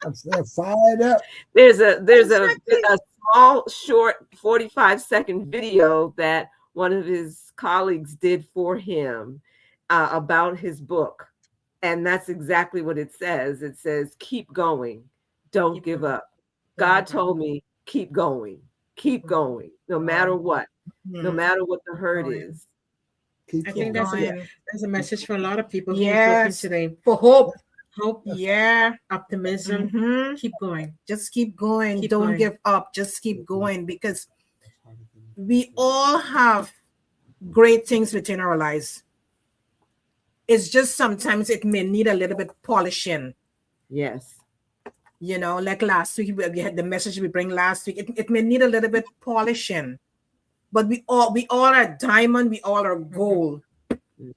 I'm fired up. There's a small, short 45-second video that one of his colleagues did for him about his book. And that's exactly what it says. It says, keep going. Don't give up. God told me, keep going. Keep going. No matter what. No matter what the hurt is. I think that's a message for a lot of people who's Yes. looking today. For hope. Hope, Yeah. optimism. Mhm. Keep going. Just keep going. Keep Don't going. give up. Just keep going, because we all have great things within our lives. It's just sometimes it may need a little bit polishing. Yes. You know, like last week, we had the message we bring last week. It may need a little bit polishing, but we all are diamond. We all are gold. Mhm.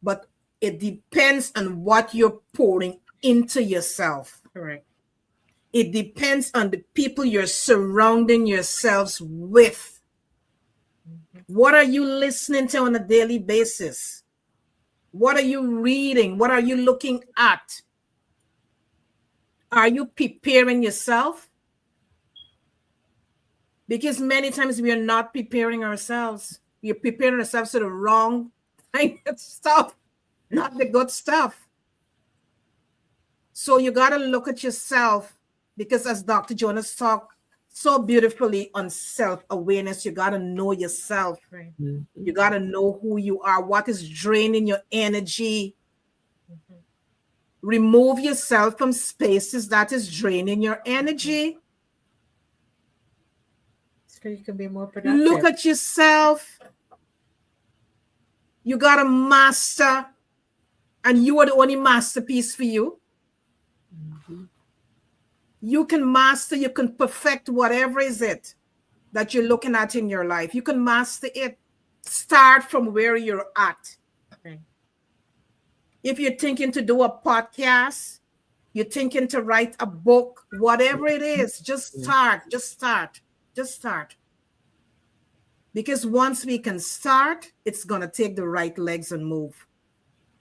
But it depends on what you're pouring into yourself. Correct. It depends on the people you're surrounding yourselves with. What are you listening to on a daily basis? What are you reading? What are you looking at? Are you preparing yourself? Because many times we are not preparing ourselves. We are preparing ourselves for the wrong kind of stuff, not the good stuff. So you got to look at yourself, because as Dr. Jonas talked so beautifully on self-awareness, you got to know yourself. Right. You got to know who you are, what is draining your energy. Remove yourself from spaces that is draining your energy. So you can be more productive. Look at yourself. You got to master, and you are the only masterpiece for you. You can master, you can perfect whatever is it that you're looking at in your life. You can master it. Start from where you're at. Okay. If you're thinking to do a podcast, you're thinking to write a book, whatever it is, just start. Because once we can start, it's going to take the right legs and move.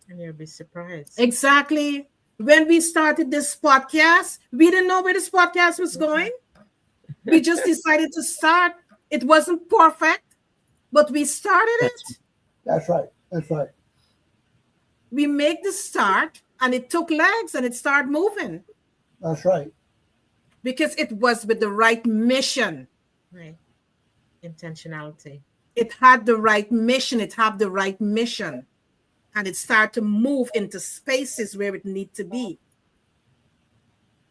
And you'll be surprised. Exactly. When we started this podcast, we didn't know where this podcast was going. We just decided to start. It wasn't perfect, but we started it. That's right. That's right. We make the start, and it took legs, and it started moving. That's right. Because it was with the right mission. Right. Intentionality. It had the right mission. It had the right mission. And it started to move into spaces where it needs to be.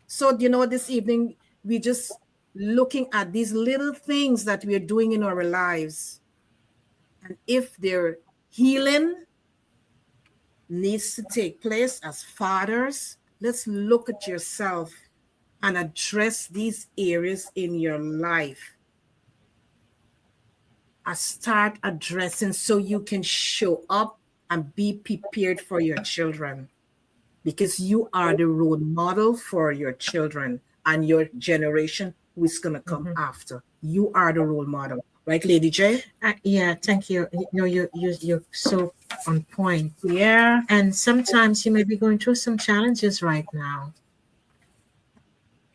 So, this evening, we just looking at these little things that we're doing in our lives. And if their healing needs to take place as fathers, let's look at yourself and address these areas in your life. Start addressing so you can show up and be prepared for your children, because you are the role model for your children and your generation who is going to come after. You are the role model, right, Lady J? Yeah, thank you. You're so on point. Yeah. And sometimes you may be going through some challenges right now.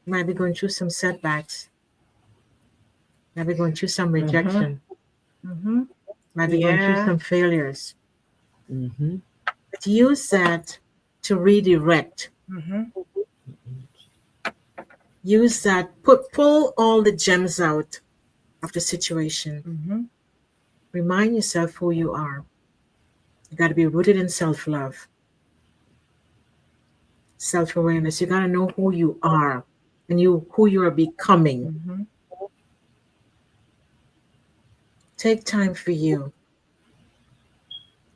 You might be going through some setbacks. You might be going through some rejection. Might be going through some failures. But use that to redirect. Use that, pull all the gems out of the situation. Remind yourself who you are. You got to be rooted in self-love, self-awareness. You got to know who you are and who you are becoming. Take time for you.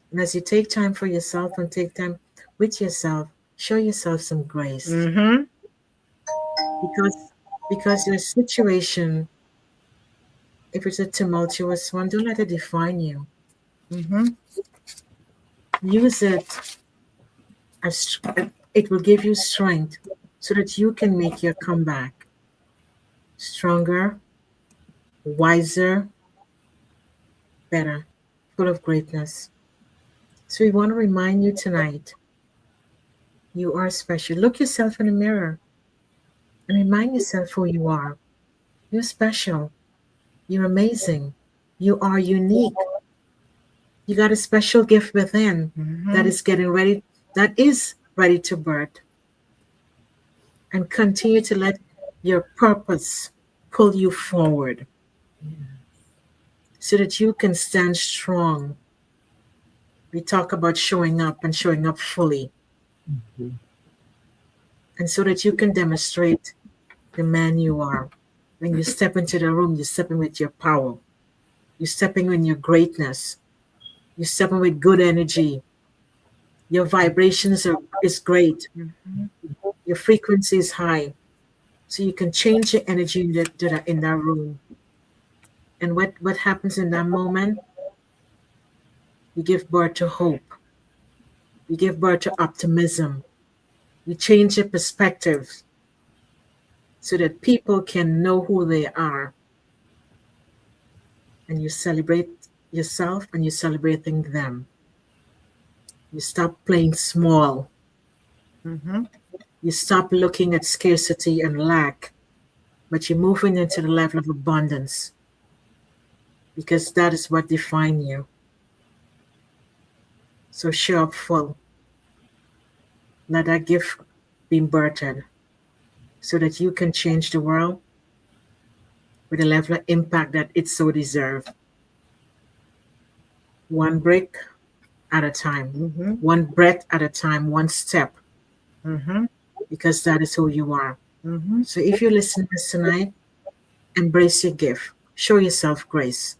And as you take time for yourself and take time with yourself, show yourself some grace. Because your situation, if it's a tumultuous one, don't let it define you. Use it as it will give you strength so that you can make your comeback stronger, wiser, better, full of greatness. So we want to remind you tonight, you are special. Look yourself in the mirror and remind yourself who you are. You're special. You're amazing. You are unique. You got a special gift within that is getting ready, that is ready to birth. And continue to let your purpose pull you forward so that you can stand strong. We talk about showing up and showing up fully. And so that you can demonstrate the man you are. When you step into the room, you're stepping with your power. You're stepping in your greatness. You're stepping with good energy. Your vibrations is great. Your frequency is high. So you can change your energy in that room. And what happens in that moment? You give birth to hope. You give birth to optimism. You change your perspective so that people can know who they are. And you celebrate yourself and you're celebrating them. You stop playing small. You stop looking at scarcity and lack, but you're moving into the level of abundance because that is what defines you. So show up full. Let that gift be birthed so that you can change the world with a level of impact that it so deserves. One brick at a time, one breath at a time, one step, because that is who you are. So if you're listening to this tonight, embrace your gift. Show yourself grace.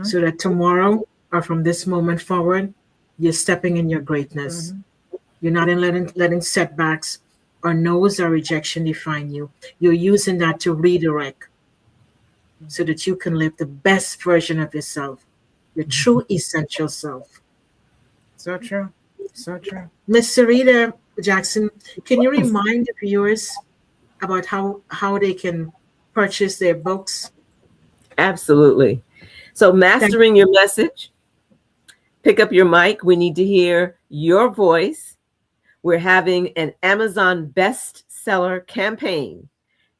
So that tomorrow or from this moment forward, you're stepping in your greatness. You're not in letting setbacks or no's or rejection define you. You're using that to redirect so that you can live the best version of yourself, your true essential self. So true. So true. Miss Sarita Jackson, can you remind the viewers about how they can purchase their books? Absolutely. So, mastering your message, pick up your mic. We need to hear your voice. We're having an Amazon bestseller campaign,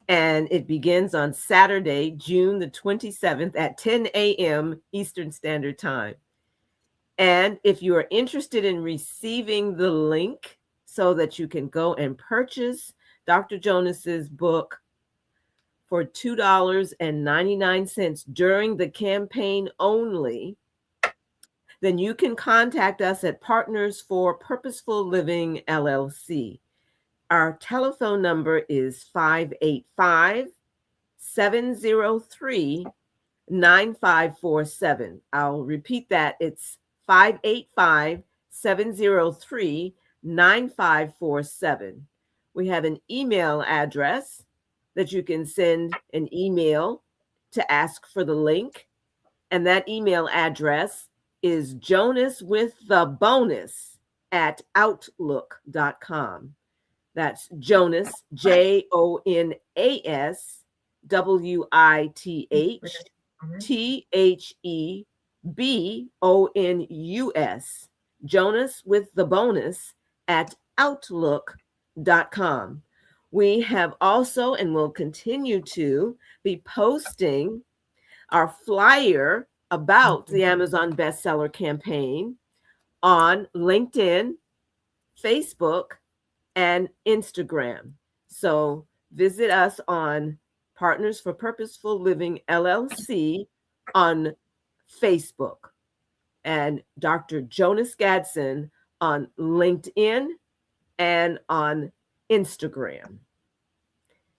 and it begins on Saturday, June the 27th at 10 a.m. Eastern Standard Time. And if you are interested in receiving the link so that you can go and purchase Dr. Jonas's book for $2.99 during the campaign only, then you can contact us at Partners for Purposeful Living LLC. Our telephone number is 585-703-9547. I'll repeat that. It's 585-703-9547. We have an email address that you can send an email to ask for the link. And that email address is jonaswiththebonus@outlook.com. That's Jonas, JONASWITHTHEBONUS, Jonas with the bonus at outlook.com. We have also and will continue to be posting our flyer about the Amazon bestseller campaign on LinkedIn, Facebook, and Instagram. So visit us on Partners for Purposeful Living LLC on Facebook and Dr. Jonas Gadsden on LinkedIn and on Instagram.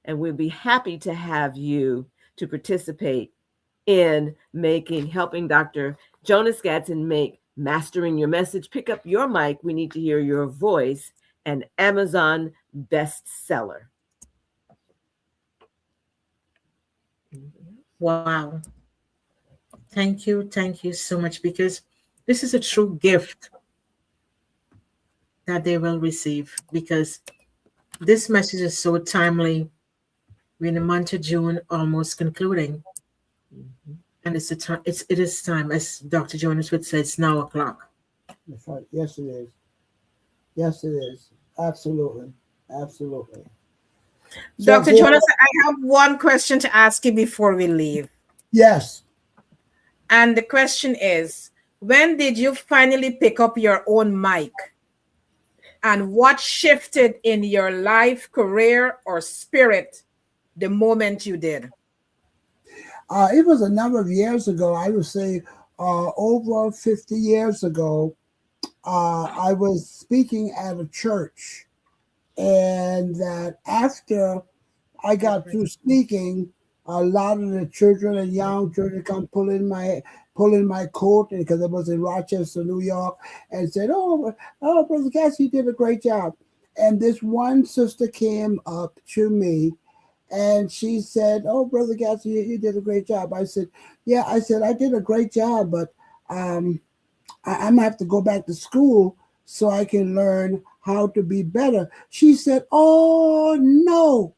And we'll be happy to have you to participate in helping Dr. Jonas Gadsden make Mastering Your Message. Pick up your mic. We need to hear your voice. An Amazon bestseller. Wow. Thank you so much, because this is a true gift that they will receive, because this message is so timely. We're in the month of June, almost concluding, Mhm. and it's the time. It is time, as Dr. Jonas would say, it's now o'clock. That's right. Yes, it is. Yes, it is. Absolutely. Absolutely. So, Dr. dear, Jonas, I have one question to ask you before we leave. yes. And the question is, when did you finally pick up your own mic? And what shifted in your life, career, or spirit the moment you did? It was a number of years ago. I would say over 50 years ago. I was speaking at a church, and that after I got through speaking, a lot of the children and young children come pulling my coat because it was in Rochester, New York, and said, "Oh, Brother Cass, you did a great job." And this one sister came up to me and she said, "Oh, Brother Cass, you did a great job." I said, "Yeah," I said, "I did a great job, but um, I'm gonna have to go back to school so I can learn how to be better." She said, "Oh no,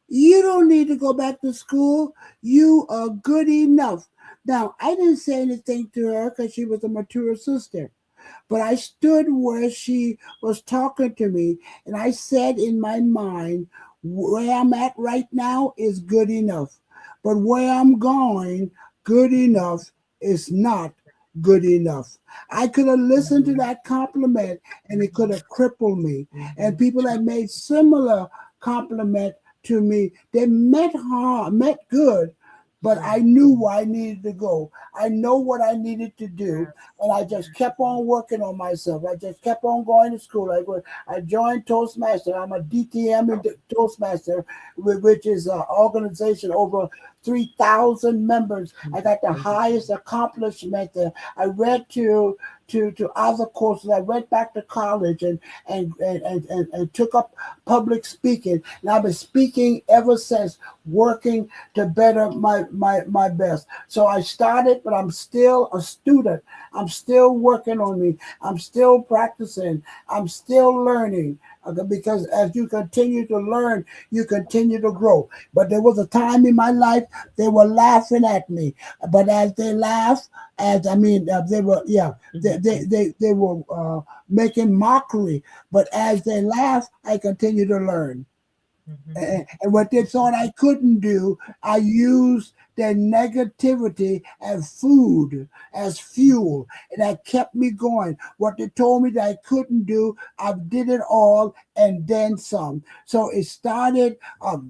you don't need to go back to school. You are good enough." Now, I didn't say anything to her because she was a mature sister, but I stood where she was talking to me and I said in my mind, where I'm at right now is good enough. But where I'm going, good enough is not good enough. I could have listened to that compliment and it could have crippled me. And people that made similar compliment to me, they meant good, but I knew where I needed to go. I know what I needed to do, and I just kept on working on myself. I just kept on going to school. I joined Toastmaster. I'm a DTM in Toastmaster, which is an organization over 3,000 members. I got the highest accomplishment there. I read to other courses. I went back to college and took up public speaking. And I've been speaking ever since, working to better my best. So I started, but I'm still a student. I'm still working on me. I'm still practicing. I'm still learning. Because as you continue to learn, you continue to grow. But there was a time in my life they were laughing at me. But as they laugh, they were they were making mockery. But as they laugh, I continue to learn. And what they thought I couldn't do, I used their negativity as food, as fuel, and that kept me going. What they told me that I couldn't do, I did it all and then some. So it started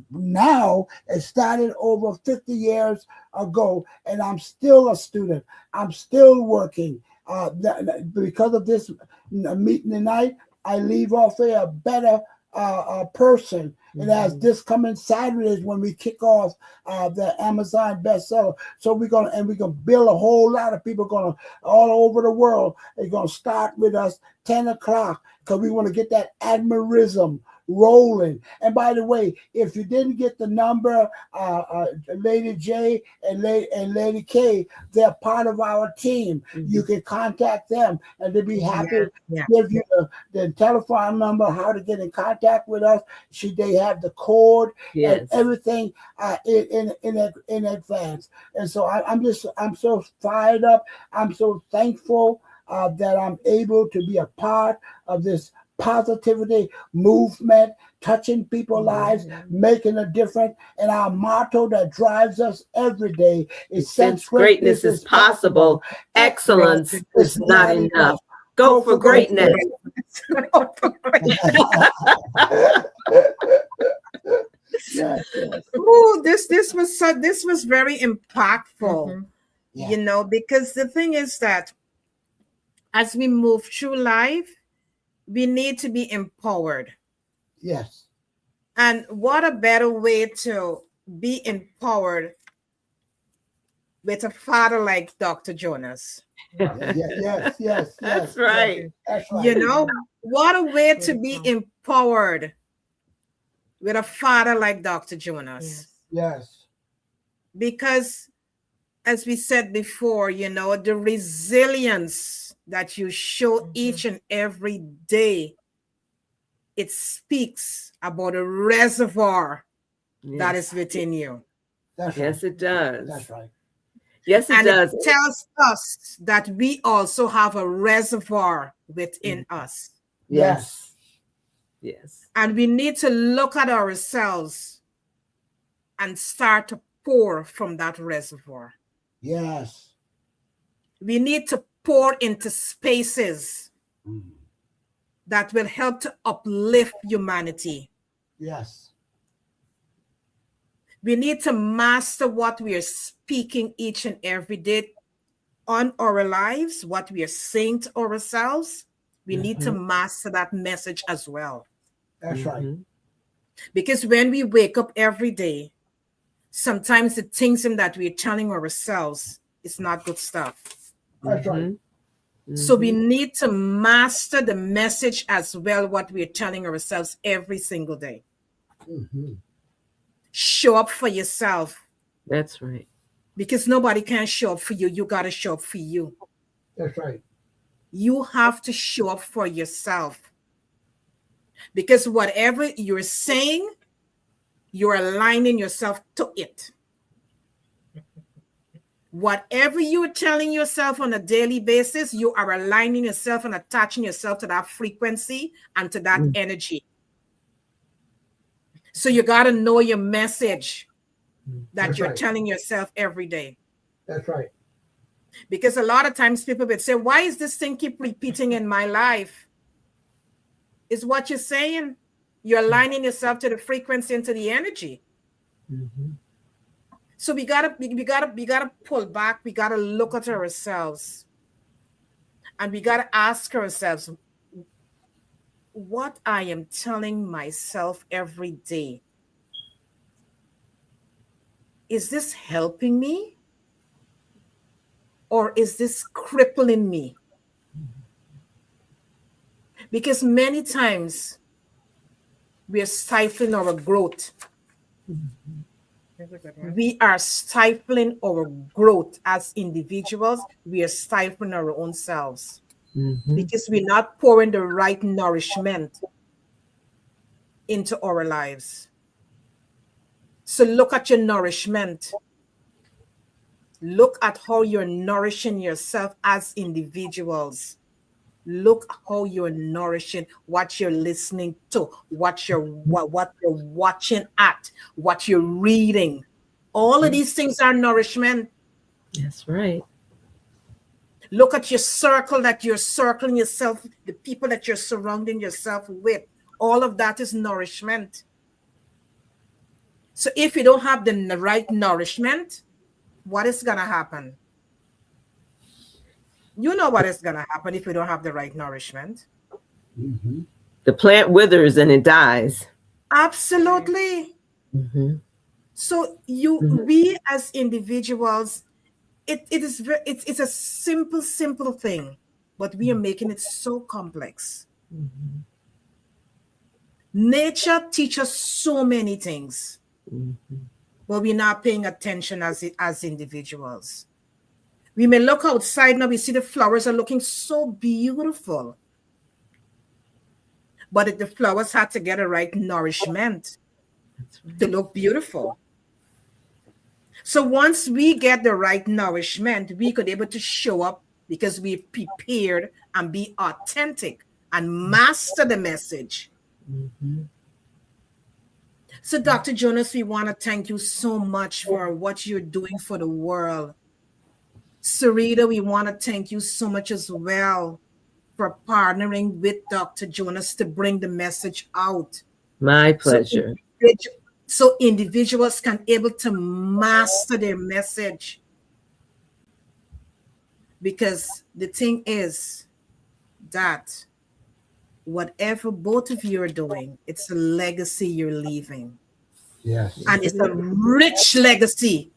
now, it started over 50 years ago, and I'm still a student. I'm still working. Because of this meeting tonight, I leave off here a better person. And as this coming Saturday is when we kick off the Amazon bestseller. So we're gonna build a whole lot of people gonna all over the world. They're gonna start with us 10 o'clock because we want to get that admirism rolling. And by the way, if you didn't get the number, Lady J and Lady K, they're part of our team. You can contact them and they'll be happy to give you the telephone number, how to get in contact with us. Should they have the code and everything in advance. And so I'm so fired up. I'm so thankful that I'm able to be a part of this positivity movement, touching people's lives, making a difference. And our motto that drives us every day is, since greatness is possible, excellence is not enough. Go for greatness. Yes. Ooh, this was very impactful. You know, because the thing is that as we move through life, we need to be empowered. Yes. And what a better way to be empowered with a father like Dr. Jonas. Yes. That's right. That's right. You know, what a way to be empowered with a father like Dr. Jonas. Yes. Because as we said before, the resilience that you show each and every day, it speaks about a reservoir that is within you. That's Yes, right. it does. That's right. Yes, it And does. it tells us that we also have a reservoir within us. Yes. Yes. And we need to look at ourselves and start to pour from that reservoir. Yes. We need to pour into spaces that will help to uplift humanity. Yes. We need to master what we are speaking each and every day on our lives, what we are saying to ourselves. We need to master that message as well. That's right. Because when we wake up every day, sometimes the things that we're telling ourselves is not good stuff. That's right. So we need to master the message as well, what we're telling ourselves every single day. Show up for yourself. That's right. Because nobody can show up for you. You got to show up for you. That's right. You have to show up for yourself. Because whatever you're saying, you're aligning yourself to it. Whatever you're telling yourself on a daily basis, you are aligning yourself and attaching yourself to that frequency and to that energy. So you got to know your message that you're telling yourself every day. That's right. Because a lot of times people would say, why is this thing keep repeating in my life? Is what you're saying. You're aligning yourself to the frequency and to the energy. So we gotta pull back. We gotta look at ourselves, and we gotta ask ourselves, what I am telling myself every day, is this helping me, or is this crippling me? Because many times we are stifling our growth. We are stifling our growth as individuals. We are stifling our own selves because we're not pouring the right nourishment into our lives. So look at your nourishment. Look at how you're nourishing yourself as individuals. Look how you're nourishing, what you're listening to, what you're watching at, what you're reading. All of these things are nourishment. That's right. Look at your circle that you're circling yourself, the people that you're surrounding yourself with. All of that is nourishment. So if you don't have the right nourishment, what is going to happen? You know what is going to happen if we don't have the right nourishment. The plant withers and it dies. Absolutely. So we as individuals, it's a simple thing, but we are making it so complex. Nature teaches so many things, but we're not paying attention as individuals. We may look outside now, we see the flowers are looking so beautiful. But if the flowers had to get the right nourishment to look beautiful. So once we get the right nourishment, we could be able to show up because we prepared and be authentic and master the message. So Dr. Jonas, we want to thank you so much for what you're doing for the world. Sarita, we want to thank you so much as well for partnering with Dr. Jonas to bring the message out. My pleasure. So individuals can able to master their message. Because the thing is that whatever both of you are doing, it's a legacy you're leaving. Yes. And it's a rich legacy.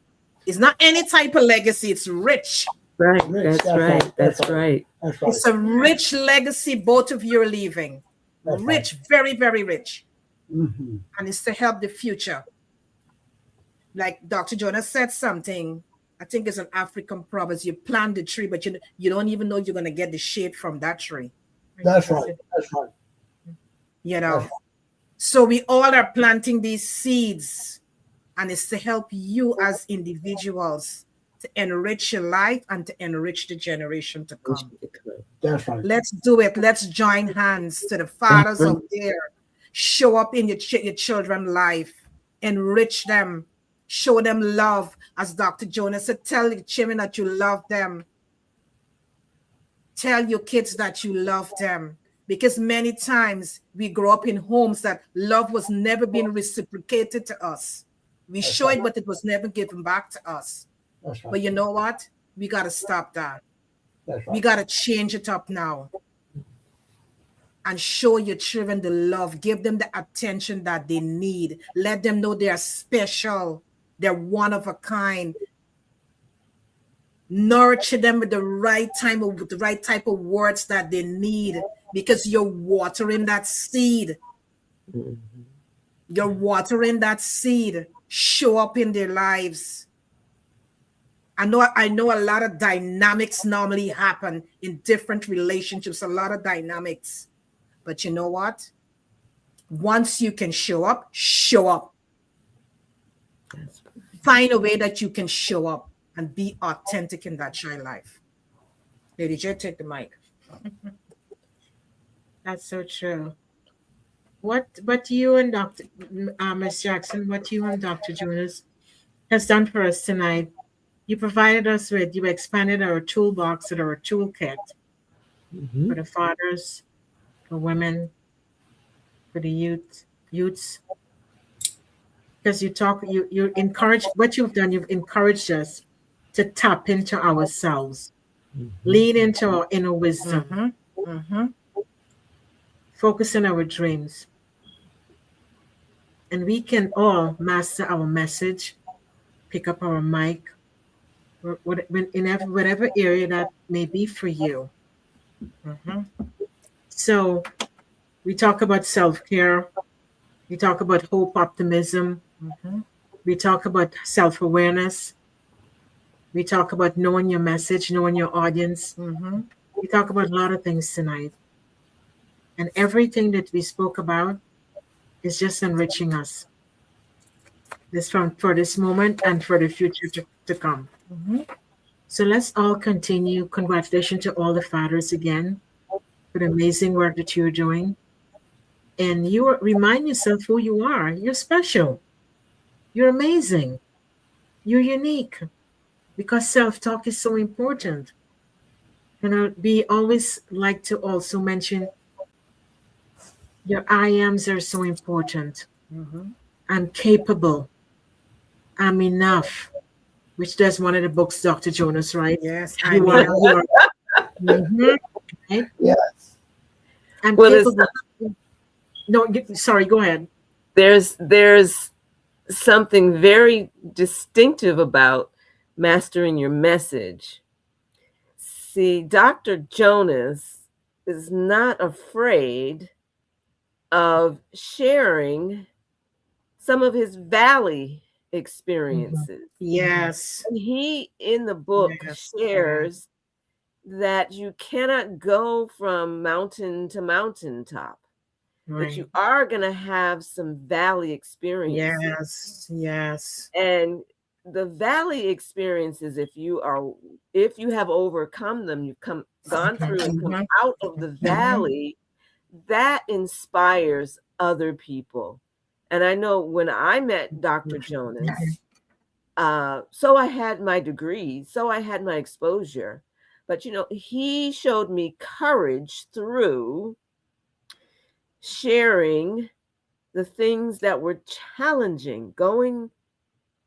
It's not any type of legacy, it's rich. Right. That's right. That's right. It's a rich legacy both of you are leaving. Rich, very, very rich. And it's to help the future. Like Dr. Jonas said something, I think it's an African proverb. You plant the tree, but you don't even know you're going to get the shade from that tree. That's right. That's right. You That's know, so we all are planting these seeds, and it's to help you as individuals to enrich your life and to enrich the generation to come. That's right. Let's do it. Let's join hands to the fathers out there. Show up in your children's life, enrich them, show them love. As Dr. Jonas said, tell your children that you love them. Tell your kids that you love them. Because many times we grow up in homes that love was never being reciprocated to us. We show it, but it was never given back to us. That's right. But you know what? We got to stop that. That's right. We got to change it up now and show your children the love. Give them the attention that they need. Let them know they're special. They're one of a kind. Nurture them with the right type of words that they need, because you're watering that seed. You're watering that seed. Show up in their lives. I know a lot of dynamics normally happen in different relationships, a lot of dynamics. But you know what? Once you can show up, show up. Find a way that you can show up and be authentic in that child life. Lady J, take the mic. That's so true. What you and Dr. Ms. Jackson, what you and Dr. Jonas has done for us tonight, you provided us with, you expanded our toolbox or our toolkit for the fathers, for women, for the youths. Because you encourage, what you've done, you've encouraged us to tap into ourselves, lean into our inner wisdom, focus on our dreams. And we can all master our message, pick up our mic, in whatever area that may be for you. So we talk about self-care. We talk about hope, optimism. We talk about self-awareness. We talk about knowing your message, knowing your audience. We talk about a lot of things tonight. And everything that we spoke about is just enriching us. For this moment and for the future to come. So let's all continue. Congratulations to all the fathers again for the amazing work that you're doing. And you remind yourself who you are. You're special. You're amazing. You're unique. Because self-talk is so important. We always like to also mention your I ams are so important. I'm capable. I'm enough. Which there's one of the books, Dr. Jonas, right? Yes, You are. Right? Yes. I'm Well, capable. No, sorry, go ahead. There's something very distinctive about mastering your message. See, Dr. Jonas is not afraid of sharing some of his valley experiences. Yes. And he, in the book, shares that you cannot go from mountain to mountaintop. But you are going to have some valley experiences. Yes. And the valley experiences, if you have overcome them, you've gone through and come out of the valley, that inspires other people. And I know when I met Dr. Jonas, so I had my degree, so I had my exposure, but he showed me courage through sharing the things that were challenging, going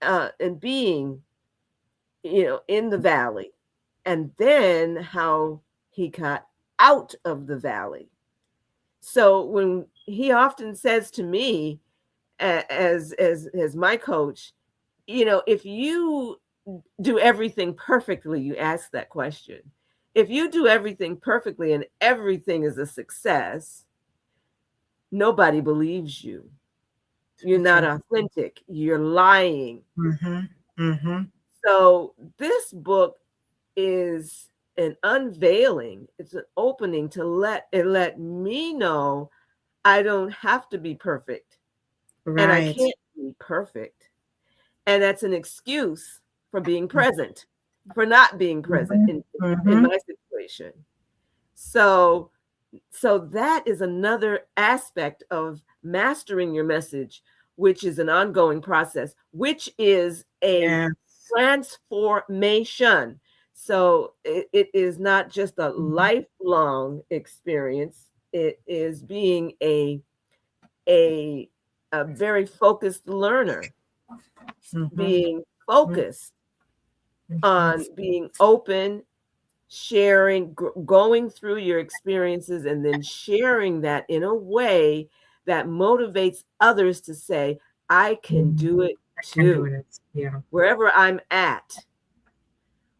and being, in the valley, and then how he got out of the valley. So when he often says to me, as my coach, if you do everything perfectly, you ask that question. If you do everything perfectly and everything is a success, nobody believes you. You're not authentic. You're lying. So this book is an unveiling. It's an opening to let me know I don't have to be perfect, and I Right. can't be perfect, and that's an excuse for being present, for not being present in Mm-hmm. my situation. So that is another aspect of mastering your message, which is an ongoing process, which is a Yeah. transformation. So it is not just a lifelong experience. It is being a a very focused learner, Mm-hmm. being focused on being open, sharing, going through your experiences, and then sharing that in a way that motivates others to say, I can do it And doing too, it. Yeah. wherever I'm at,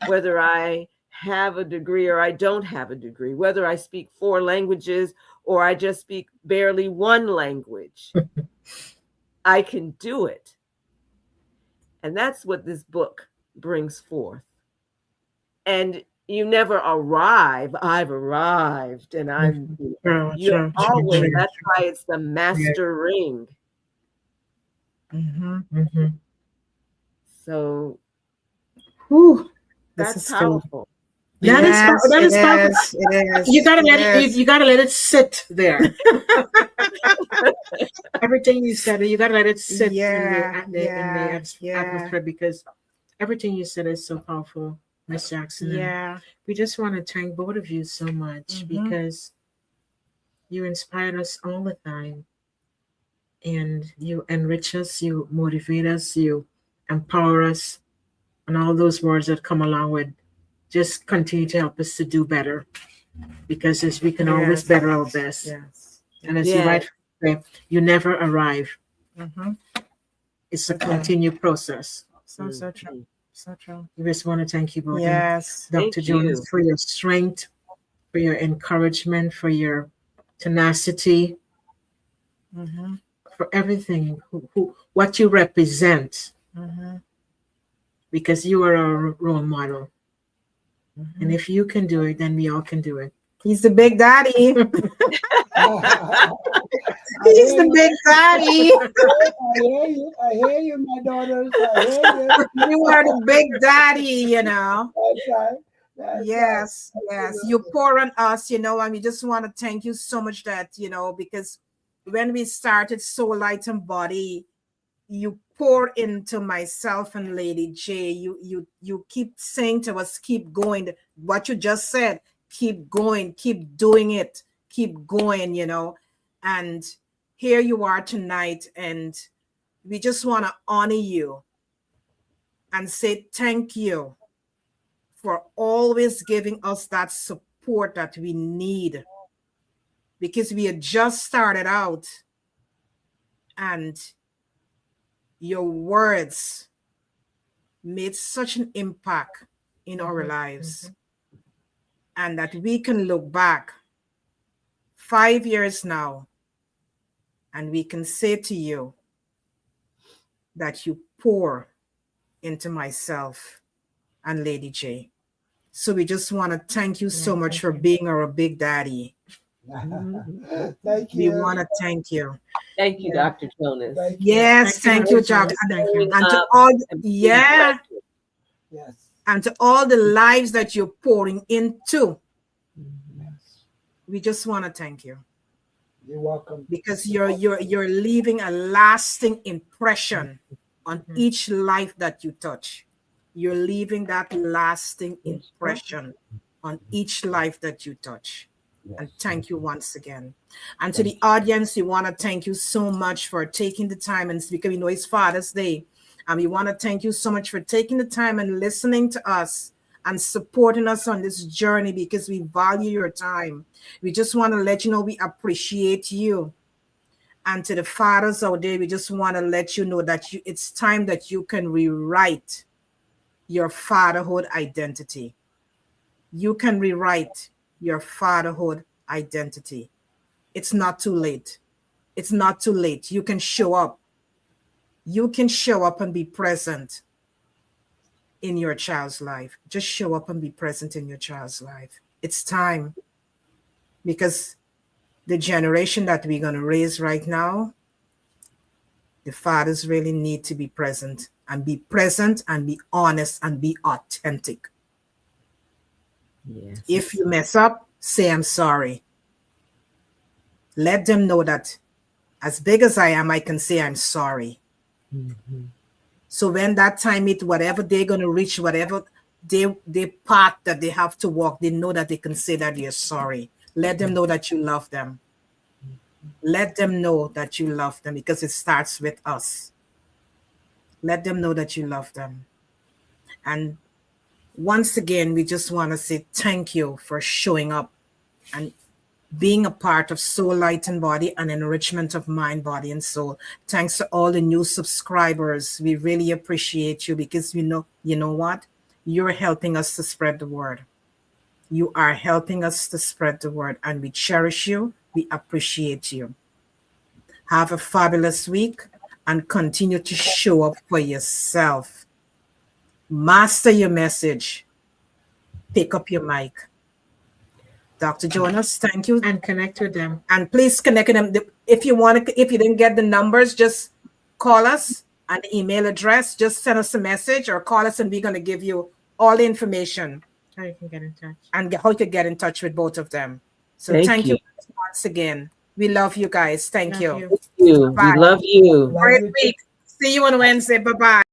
whether I have a degree or I don't have a degree, whether I speak 4 languages or I just speak barely 1 language, I can do it. And that's what this book brings forth. And you never arrive. I've arrived, and I'm. True, You're true, true, always. true. That's why it's the mastering. Mm-hmm. Mm-hmm. So Whew. This that's is good. powerful. That is Yes, that it is powerful. is. It is. You gotta It let it. is. You gotta let it sit there. Everything you said, you gotta let it sit Yeah, in the yeah, yeah, atmosphere, because everything you said is so powerful, Miss Jackson. And yeah. we just want to thank both of you so much, Mm-hmm. because you inspired us all the time, and you enrich us, you motivate us, you empower us, and all those words that come along with just continue to help us to do better, because as we can always Yes. better our best. Yes. And as you Yes. rightly say, you never arrive. Mm-hmm. It's a Okay. continued process. So true. So true. We just want to thank you both. And Yes. Dr. Thank Jonas, you. for your strength, for your encouragement, for your tenacity, Mm-hmm. for everything, what you represent, Mm-hmm. because you are a role model. Mm-hmm. And if you can do it, then we all can do it. He's the big daddy. He's the big daddy. I hear you, my daughters. I hear you. You are the big daddy, you know. That's right. That's Yes, right. yes. You pour on us, you know, and we just want to thank you so much that, you know, because when we started Soul Light and Body, you pour into myself and Lady J. You keep saying to us, keep going. What you just said, keep going, keep doing it, keep going, you know. And here you are tonight, and we just want to honor you and say thank you for always giving us that support that we need, because we had just started out, and your words made such an impact in our lives, and that we can look back 5 years now and we can say to you that you pour into myself and Lady J. So we just want to thank you so much for being our big daddy. Thank We you. want to thank you. Thank you, Dr. Jonas. Thank you. Yes, thank you, Jack. Thank you. And to all, yeah, Yes. and to all the lives that you're pouring into, Yes. we just want to thank you, You're welcome. because you're leaving a lasting impression on each life that you touch. You're leaving that lasting impression on each life that you touch. And thank you once again. And to the audience, we want to thank you so much for taking the time, and because we know it's Father's Day, and we want to thank you so much for taking the time and listening to us and supporting us on this journey, because we value your time. We just want to let you know we appreciate you. And to the fathers out there, we just want to let you know that it's time that you can rewrite your fatherhood identity. You can rewrite your fatherhood identity. It's not too late. It's not too late. You can show up. You can show up and be present in your child's life. Just show up and be present in your child's life. It's time, because the generation that we're going to raise right now, the fathers really need to be present and be honest and be authentic. Yes. If you mess up, say I'm sorry. Let them know that as big as I am, I can say I'm sorry. Mhm. So when that time it, whatever they're going to reach, whatever they path that they have to walk, they know that they can say that they're sorry. Let them know that you love them. Let them know that you love them, because it starts with us. Let them know that you love them. And once again, we just want to say thank you for showing up and being a part of Soul Light and Body and enrichment of mind, body, and soul. Thanks to all the new subscribers. We really appreciate you, because you know what? You're helping us to spread the word. You are helping us to spread the word, and we cherish you. We appreciate you. Have a fabulous week and continue to show up for yourself. Master your message. Pick up your mic. Dr. Jonas, thank you. And connect with them. And please connect with them. If you didn't get the numbers, just call us and the email address. Just send us a message or call us, and we're going to give you all the information How you can get in touch. and how to get in touch with both of them. So Thank thank you you. once again. We love you guys. Thank Love you. you. Thank you. Bye. We love you. Love Great you too. week. See you on Wednesday. Bye-bye.